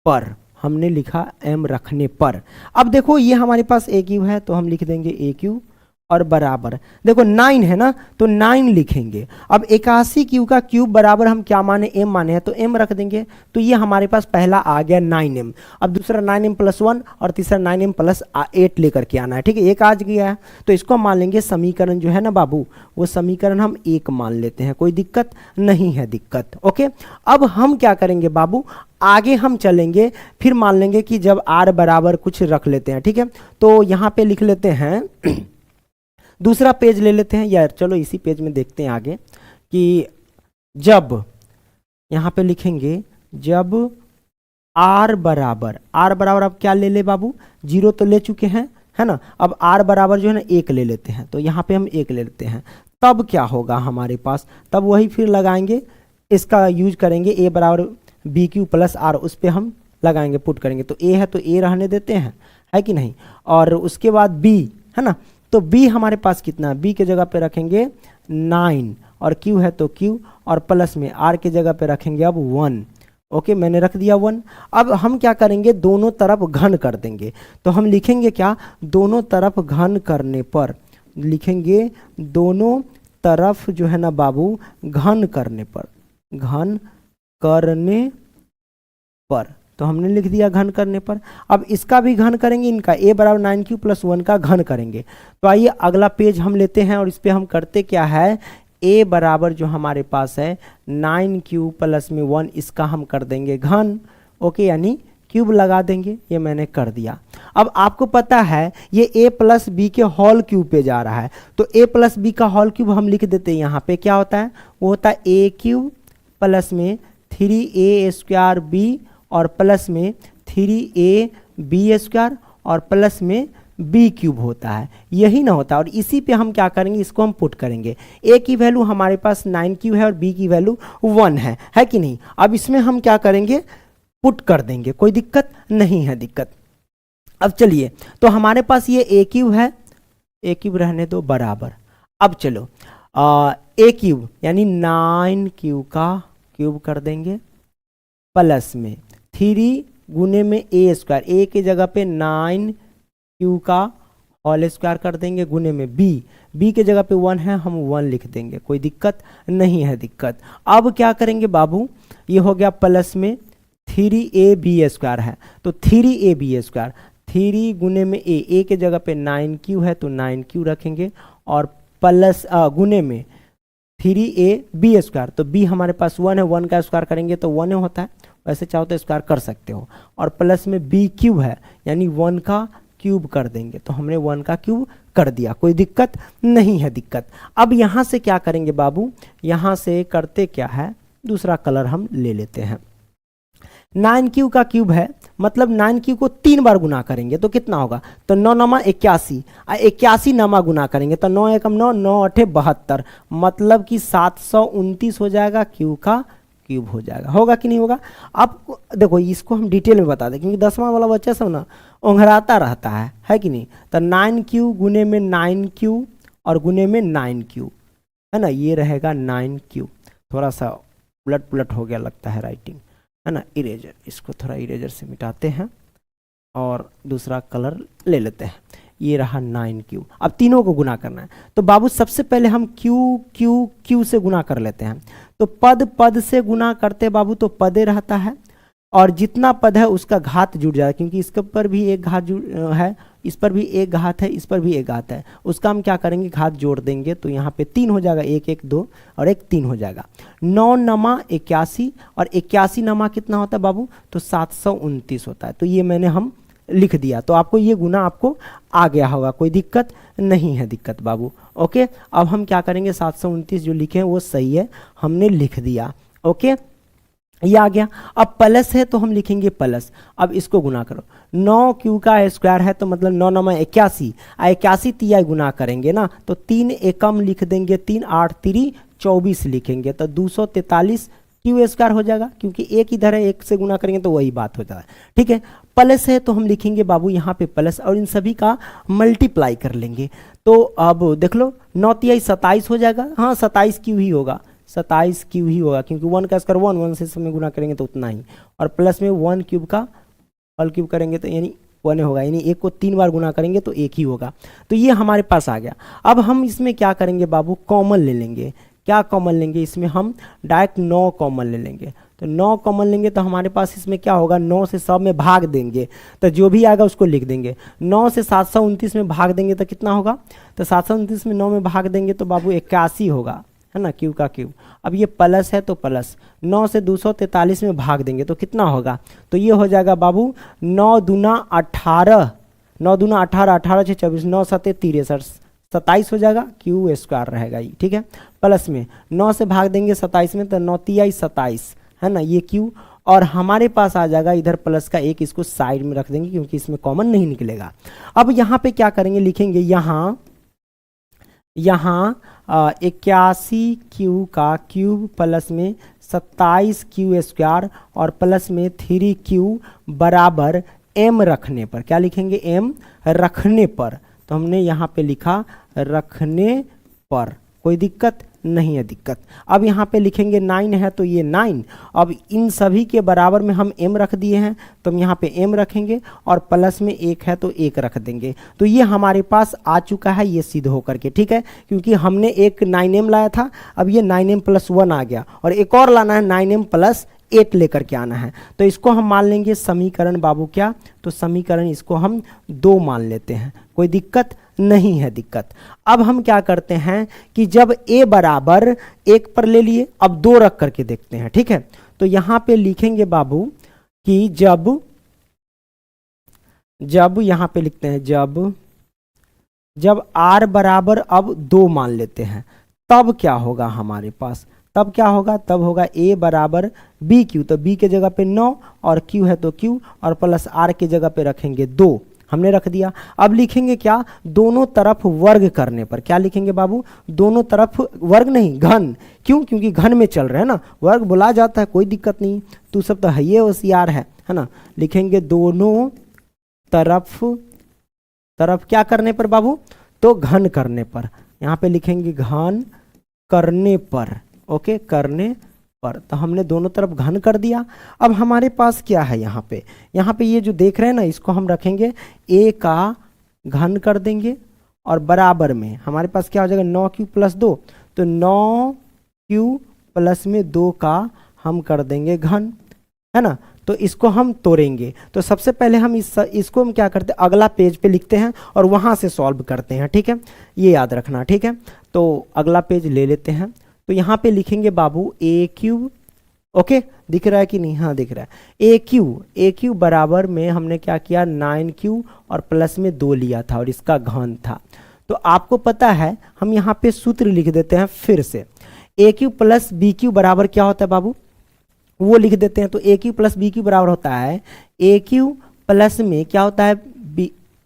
पर, हमने लिखा m रखने पर। अब देखो ये हमारे पास a क्यूब है तो हम लिख देंगे a क्यूब, और बराबर देखो 9 है ना, तो 9 लिखेंगे। अब 81 क्यूब का क्यूब बराबर हम क्या माने, m माने हैं, तो m रख देंगे, तो ये हमारे पास पहला आ गया 9m। अब दूसरा 9m प्लस 1 और तीसरा 9m प्लस 8 लेकर के आना है, ठीक है। एक आज गया है तो इसको हम मान लेंगे समीकरण जो है ना बाबू, वो समीकरण हम 1 मान लेते हैं, कोई दिक्कत नहीं है, दिक्कत, ओके। अब हम क्या करेंगे बाबू, आगे हम चलेंगे, फिर मान लेंगे कि जब r बराबर कुछ रख लेते हैं, ठीक है। तो यहाँ पे लिख लेते हैं दूसरा पेज ले लेते हैं यार, चलो इसी पेज में देखते हैं आगे कि जब, यहाँ पे लिखेंगे जब r बराबर अब क्या ले ले बाबू, 0 तो ले चुके हैं, है ना। अब r बराबर जो है ना 1 ले लेते हैं, तो यहाँ पे हम 1 ले लेते हैं, तब क्या होगा हमारे पास, तब वही फिर लगाएंगे, इसका यूज करेंगे a बराबर b क्यू प्लस r, उस पर हम लगाएंगे, पुट करेंगे, तो a है तो a रहने देते हैं, है कि नहीं। और उसके बाद b, है ना, तो b हमारे पास कितना, b के जगह पे रखेंगे 9, और q है तो q, और प्लस में r के जगह पे रखेंगे अब 1, ओके, मैंने रख दिया 1। अब हम क्या करेंगे, दोनों तरफ घन कर देंगे, तो हम लिखेंगे क्या, दोनों तरफ घन करने पर, लिखेंगे दोनों तरफ जो है ना बाबू घन करने पर, घन करने पर, तो हमने लिख दिया घन करने पर। अब इसका भी घन करेंगे, इनका a बराबर 9 क्यू प्लस 1 का घन करेंगे। तो आइए अगला पेज हम लेते हैं, और इस पे हम करते क्या है, a बराबर जो हमारे पास है 9 क्यू प्लस में 1, इसका हम कर देंगे घन, ओके, यानी क्यूब लगा देंगे, ये मैंने कर दिया। अब आपको पता है ये a प्लस बी के होल क्यूब पे जा रहा है, तो a प्लस बी का होल क्यूब हम लिख देते हैं, यहाँ पे क्या होता है, वो होता है a क्यूब प्लस में 3a स्क्वायर b, और प्लस में 3a b स्क्वायर, और प्लस में b क्यूब होता है, यही ना होता है। और इसी पे हम क्या करेंगे, इसको हम पुट करेंगे, a की वैल्यू हमारे पास 9 क्यूब है और b की वैल्यू 1 है कि नहीं। अब इसमें हम क्या करेंगे, पुट कर देंगे, कोई दिक्कत नहीं है, दिक्कत। अब चलिए, तो हमारे पास ये a क्यूब है, a क्यूब रहने दो बराबर। अब चलो a क्यूब यानी 9 क्यूब का क्यूब कर देंगे, प्लस में 3 गुने में a स्क्वायर, a की जगह पे 9 क्यू का होल स्क्वायर कर देंगे, गुने में b के जगह पे 1 है, हम 1 लिख देंगे, कोई दिक्कत नहीं है, दिक्कत। अब क्या करेंगे बाबू, ये हो गया प्लस में 3ab² है, तो 3ab², 3 गुने में ए के जगह पे 9q है तो 9q रखेंगे, और प्लस गुने में 3ab², तो b हमारे पास 1 है, 1 का स्क्वायर करेंगे तो 1 होता है, वैसे चाहो तो स्क्वायर कर सकते हो, और प्लस में b³ है यानी 1 का क्यूब कर देंगे, तो हमने 1 का क्यूब कर दिया, कोई दिक्कत नहीं है दिक्कत। अब यहाँ से क्या करेंगे बाबू, यहाँ से करते क्या है, दूसरा कलर हम ले लेते हैं। 9q का क्यूब है, मतलब 9q को 3 बार गुना करेंगे तो कितना होगा, तो 9 नमा 81, 81 नमा गुना करेंगे तो 9 एकम 9, 9 अठे 72, मतलब कि 729 हो जाएगा, क्यू का क्यूब हो जाएगा। होगा कि नहीं होगा। अब देखो इसको हम डिटेल में बता दें, क्योंकि 10वां वाला बच्चा सब ना ओंघराता रहता है कि नहीं। तो 9q गुने में 9q और गुने में 9q है ना, ये रहेगा 9q। थोड़ा सा उलट पुलट हो गया लगता है राइटिंग, है ना। इरेजर, इसको थोड़ा इरेजर से मिटाते हैं और दूसरा कलर ले लेते हैं। ये रहा 9q। अब तीनों को गुना करना है, तो बाबू सबसे पहले हम q से गुना कर लेते हैं। तो पद से गुना करते बाबू तो पदे रहता है, और जितना पद है उसका घात जुड़ जाएगा, क्योंकि इसके पर भी एक घात है, इस पर भी एक घात है, इस पर भी एक घात है, उसका हम क्या करेंगे, घात जोड़ देंगे, तो यहाँ पे 3 हो जाएगा, 1 1 2 और 1 3 हो जाएगा। 9 नमा 81 और 81 नमा कितना होता है बाबू, तो 729 होता है। तो ये मैंने हम लिख दिया, तो आपको ये गुना आपको आ गया होगा, कोई दिक्कत नहीं है दिक्कत बाबू। ओके, अब हम क्या करेंगे, 729 जो लिखे हैं वो सही है, हमने लिख दिया। ओके, ये आ गया। अब प्लस है तो हम लिखेंगे प्लस। अब इसको गुना करो, 9q का स्क्वायर है तो मतलब 9 नमा 81, 81 तिया गुना करेंगे ना, तो 3 एकम लिख देंगे, 3 8 3 24 लिखेंगे, तो 243 क्यू स्क्वायर हो जाएगा, क्योंकि एक इधर है, एक से गुना करेंगे तो वही बात हो जाएगा। ठीक है, प्लस है तो हम लिखेंगे बाबू यहाँ पे प्लस, और इन सभी का मल्टीप्लाई कर लेंगे। तो अब देख लो, 9 तिया 27 हो जाएगा, हाँ 27 क्यू ही होगा, 27 क्यू ही होगा, क्योंकि 1 का स्क्वायर 1 से समय गुना करेंगे तो उतना ही, और प्लस में 1 क्यूब का होल क्यूब करेंगे तो यानी 1 होगा, यानी 1 को 3 बार गुना करेंगे तो 1 ही होगा। तो ये हमारे पास आ गया। अब हम इसमें क्या करेंगे बाबू, कॉमन ले लेंगे। क्या कॉमन लेंगे, इसमें हम डायरेक्ट 9 कॉमन ले लेंगे। तो 9 कॉमन लेंगे तो हमारे पास इसमें क्या होगा, 9 से सब में भाग देंगे, तो जो भी आएगा उसको लिख देंगे। 9 से 729 में भाग देंगे तो कितना होगा, तो 729 में 9 में भाग देंगे तो बाबू 81 होगा, है ना, क्यू का क्यूब। अब ये प्लस है तो प्लस, 9 से 243 में भाग देंगे तो कितना होगा, तो ये हो जाएगा बाबू 9 दूना 18, 9 दूना 18, 18 से 24, 9 7 63, 27 हो जाएगा, क्यू स्क्वायर रहेगा ये। ठीक है, प्लस में 9 से भाग देंगे 27 में तो 9 तिया 27, है ना, ये क्यू। और हमारे पास आ जाएगा इधर प्लस का 1, इसको साइड में रख देंगे क्योंकि इसमें कॉमन नहीं निकलेगा। अब यहाँ पे क्या करेंगे, लिखेंगे यहाँ 81 क्यू का क्यूब प्लस में 27 क्यू स्क्वायर और प्लस में 3q बराबर m रखने पर। क्या लिखेंगे, m रखने पर। तो हमने यहाँ पे लिखा रखने पर, कोई दिक्कत नहीं है दिक्कत। अब यहाँ पे लिखेंगे 9 है तो ये 9, अब इन सभी के बराबर में हम m रख दिए हैं तो हम यहाँ पे m रखेंगे, और प्लस में 1 है तो 1 रख देंगे। तो ये हमारे पास आ चुका है, ये सिद्ध होकर के। ठीक है, क्योंकि हमने एक 9m लाया था, अब ये 9m + 1 आ गया, और एक और लाना है 9m + 8 लेकर के आना है। तो इसको हम मान लेंगे समीकरण बाबू, क्या, तो समीकरण इसको हम 2 मान लेते हैं, कोई दिक्कत नहीं है दिक्कत। अब हम क्या करते हैं कि जब a बराबर 1 पर ले लिए, अब 2 रख करके देखते हैं। ठीक है, तो यहाँ पे लिखेंगे बाबू कि जब यहाँ पे लिखते हैं जब r बराबर अब 2 मान लेते हैं, तब क्या होगा हमारे पास, तब क्या होगा, तब होगा a बराबर bq, तो b के जगह पे 9 और q है तो q, और प्लस r के जगह पे रखेंगे 2, हमने रख दिया। अब लिखेंगे क्या, दोनों तरफ वर्ग करने पर। क्या लिखेंगे बाबू, दोनों तरफ वर्ग नहीं, घन। क्यों, क्योंकि घन में चल रहे हैं ना, वर्ग बोला जाता है, कोई दिक्कत नहीं, तू सब तो है ये होशियार है ना। लिखेंगे दोनों तरफ क्या करने पर बाबू, तो घन करने पर। यहाँ पे लिखेंगे घन करने पर, ओके, करने पर। तो हमने दोनों तरफ घन कर दिया। अब हमारे पास क्या है, यहाँ पे ये जो देख रहे हैं ना, इसको हम रखेंगे a का घन कर देंगे, और बराबर में हमारे पास क्या हो जाएगा, 9q + 2, तो 9q + में 2 का हम कर देंगे घन, है ना। तो इसको हम तोड़ेंगे। तो सबसे पहले हम इसको हम क्या करते हैं, अगला पेज पे लिखते हैं और वहाँ से सॉल्व करते हैं, ठीक है, ये याद रखना, ठीक है। तो अगला पेज ले लेते हैं। तो यहाँ पे लिखेंगे बाबू ए क्यूब, ओके, दिख रहा है कि नहीं, हाँ दिख रहा है। ए क्यू बराबर में हमने क्या किया 9q और प्लस में 2 लिया था और इसका घन था। तो आपको पता है हम यहाँ पे सूत्र लिख देते हैं फिर से, ए क्यू प्लस बी क्यू बराबर क्या होता है बाबू, वो लिख देते हैं। तो ए क्यू प्लस बी क्यू बराबर होता है ए क्यू प्लस में क्या होता है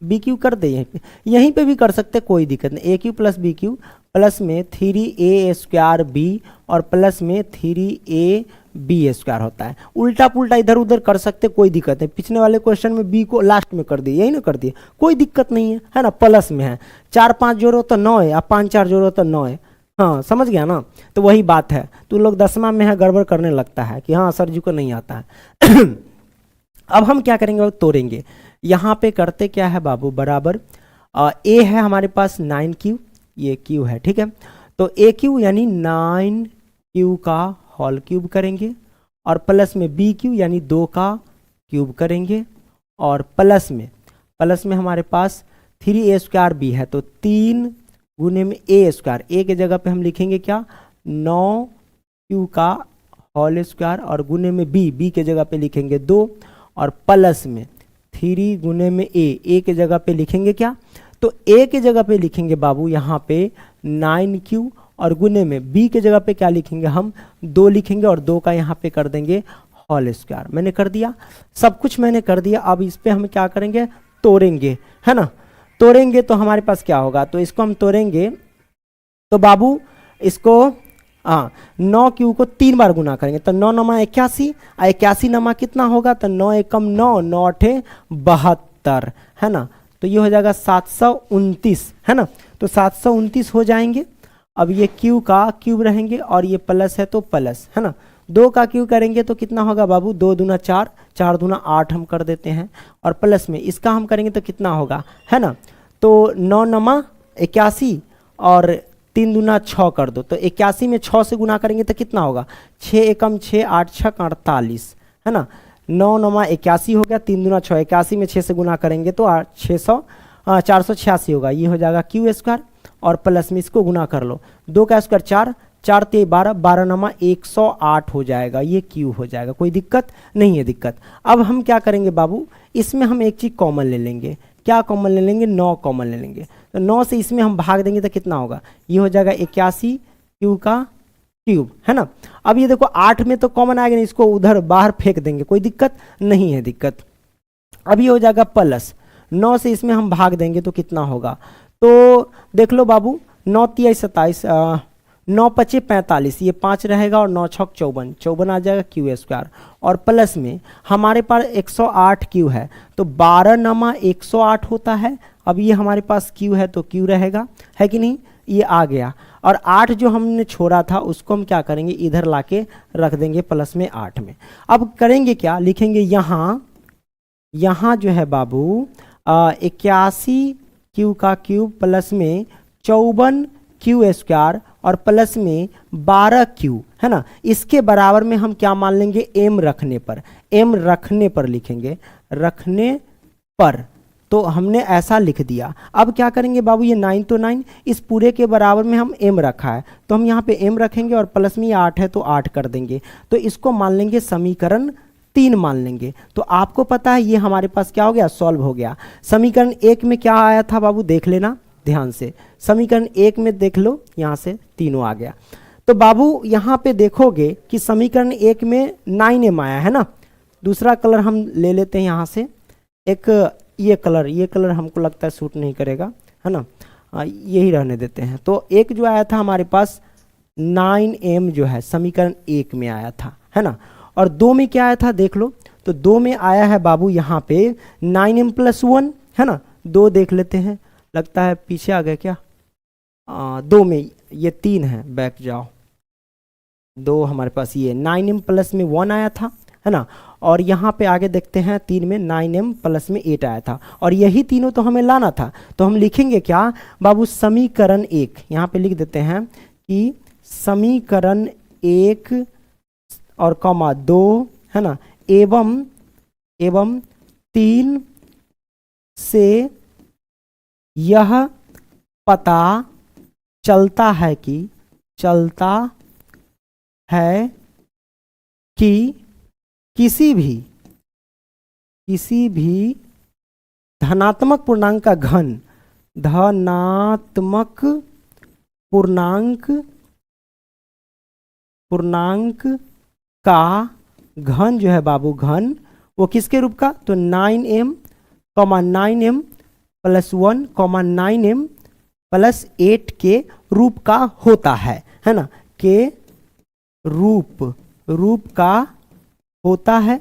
बी क्यू कर दे, यहीं पे भी कर सकते कोई दिक्कत नहीं। A Q plus B Q plus में 3a² बी और प्लस में 3ab² होता है। उल्टा पुल्टा इधर उधर कर सकते कोई दिक्कत नहीं। पिछले वाले क्वेश्चन में बी को लास्ट में कर दिए, यही ना कर दिए, कोई दिक्कत नहीं है ना। प्लस में है 4 5 जोड़ो तो 9 है, अब 5 4 जोड़ो तो 9 है, हाँ समझ गया ना। तो वही बात है, तो लोग 10वां में है गड़बड़ करने लगता है कि हाँ सर जी को नहीं आता है। अब हम क्या करेंगे, तोड़ेंगे। यहाँ पे करते क्या है बाबू, बराबर ए है हमारे पास 9q, ये q है, ठीक है। तो ए क्यू यानी 9q का होल क्यूब करेंगे और प्लस में बी क्यू यानी 2 का क्यूब करेंगे और प्लस में हमारे पास 3a² बी है, तो 3 गुने में a², ए के जगह पे हम लिखेंगे क्या 9q का होल स्क्वायर और गुने में बी के जगह पे लिखेंगे 2 और प्लस में 3 गुने में ए के जगह पे लिखेंगे क्या, तो ए के जगह पे लिखेंगे बाबू यहाँ पे 9q और गुने में बी के जगह पे क्या लिखेंगे हम 2 लिखेंगे और 2 का यहाँ पे कर देंगे होल स्क्वायर। मैंने कर दिया, सब कुछ मैंने कर दिया। अब इस पे हम क्या करेंगे, तोड़ेंगे, है ना। तोड़ेंगे तो हमारे पास क्या होगा, तो इसको हम तोड़ेंगे तो बाबू इसको 9q को 3 बार गुना करेंगे तो 9 नमा 81, 81 नमा कितना होगा, तो 9 एकम 9, 9 8 72, है ना। तो ये हो जाएगा 729, है ना। तो 729 हो जाएंगे। अब ये q का क्यूब रहेंगे और ये प्लस है तो प्लस, है ना। 2 का क्यूब करेंगे तो कितना होगा बाबू, 2 दूना 4, 4 दूना 8 हम कर देते हैं और प्लस में इसका हम करेंगे तो कितना होगा, है ना। तो 9 नमा 81 और 3 दूना 6 कर दो, तो 81 में 6 से गुना करेंगे तो कितना होगा, 6 एकम 6, 8 6 48, है ना। 9 नमा 81 हो गया, 3 दूना 6, 81 में 6 से गुना करेंगे तो 486 होगा। ये हो जाएगा q² और प्लस में इसको गुना कर लो, 2 का स्क्वायर 4, 4 ते 12, 12 नमा 108 हो जाएगा, ये q हो जाएगा, कोई दिक्कत नहीं है दिक्कत। अब हम क्या करेंगे बाबू, इसमें हम एक चीज़ कॉमन ले लेंगे, क्या कॉमन ले लेंगे, 9 कॉमन ले लेंगे। तो 9 से इसमें हम भाग देंगे तो कितना होगा, ये हो जाएगा 81 q का क्यूब, है ना। अब ये देखो 8 में तो कॉमन आएगा नहीं, इसको उधर बाहर फेंक देंगे, कोई दिक्कत नहीं है दिक्कत। अब ये हो जाएगा प्लस 9 से इसमें हम भाग देंगे तो कितना होगा, तो देख लो बाबू 9 तिया 27, 9 पचे 45, ये 5 रहेगा और 9 छक 54, 54 आ जाएगा q² और प्लस में हमारे पास 108 q है, तो 12 नमा 108 होता है। अब ये हमारे पास q है तो q रहेगा, है कि नहीं, ये आ गया। और 8 जो हमने छोड़ा था उसको हम क्या करेंगे, इधर लाके रख देंगे प्लस में 8 में। अब करेंगे क्या, लिखेंगे यहाँ जो है बाबू 81 q का क्यूब प्लस में 54 q² और प्लस में 12 q, है ना। इसके बराबर में हम क्या मान लेंगे, m रखने पर लिखेंगे, रखने पर। तो हमने ऐसा लिख दिया। अब क्या करेंगे बाबू, ये 9 तो 9, इस पूरे के बराबर में हम m रखा है तो हम यहाँ पे m रखेंगे और प्लस में ये 8 है तो 8 कर देंगे, तो इसको मान लेंगे समीकरण 3 मान लेंगे। तो आपको पता है ये हमारे पास क्या हो गया, सॉल्व हो गया। समीकरण 1 में क्या आया था बाबू, देख लेना ध्यान से, समीकरण 1 में देख लो, यहाँ से तीनों आ गया। तो बाबू यहाँ पे देखोगे कि समीकरण 1 में 9m आया है ना। दूसरा कलर हम ले लेते हैं यहाँ से, एक ये कलर हमको लगता है सूट नहीं करेगा, है ना, यही रहने देते हैं। तो एक जो आया था हमारे पास 9m जो है समीकरण 1 में आया था, है ना। और 2 में क्या आया था देख लो, तो 2 में आया है बाबू यहाँ पे 9m + 1, है ना। 2 देख लेते हैं, लगता है पीछे आ गया क्या, 2 में ये 3 है, बैक जाओ, 2 हमारे पास ये 9m + में 1 आया था, है ना। और यहाँ पे आगे देखते हैं 3 में 9m + में 8 आया था और यही तीनों तो हमें लाना था। तो हम लिखेंगे क्या बाबू, समीकरण 1, यहाँ पे लिख देते हैं कि समीकरण 1 और कॉमा 2, है ना, एवं 3 से यह पता चलता है कि किसी भी धनात्मक पूर्णांक का घन, धनात्मक पूर्णांक का घन जो है बाबू, घन वो किसके रूप का, तो 9m, 9m + 1, 9m + 8 के रूप का होता है ना, के रूप का होता है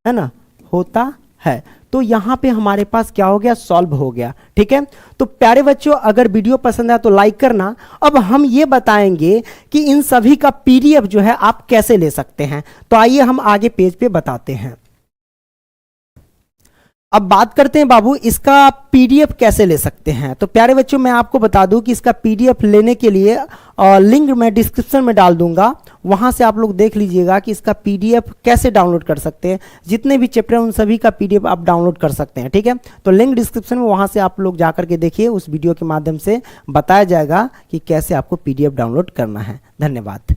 ना, होता है। तो यहां पे हमारे पास क्या हो गया, सॉल्व हो गया। ठीक है, तो प्यारे बच्चों अगर वीडियो पसंद आया तो लाइक करना। अब हम ये बताएंगे कि इन सभी का पीडीएफ जो है आप कैसे ले सकते हैं। तो आइए हम आगे पेज पे बताते हैं। अब बात करते हैं बाबू इसका पीडीएफ कैसे ले सकते हैं। तो प्यारे बच्चों मैं आपको बता दूं कि इसका पीडीएफ लेने के लिए लिंक मैं डिस्क्रिप्शन में डाल दूंगा, वहां से आप लोग देख लीजिएगा कि इसका पीडीएफ कैसे डाउनलोड कर सकते हैं। जितने भी चैप्टर हैं उन सभी का पीडीएफ आप डाउनलोड कर सकते हैं। ठीक है, तो लिंक डिस्क्रिप्शन में, वहां से आप लोग जाकर के देखिए, उस वीडियो के माध्यम से बताया जाएगा कि कैसे आपको पीडीएफ डाउनलोड करना है। धन्यवाद।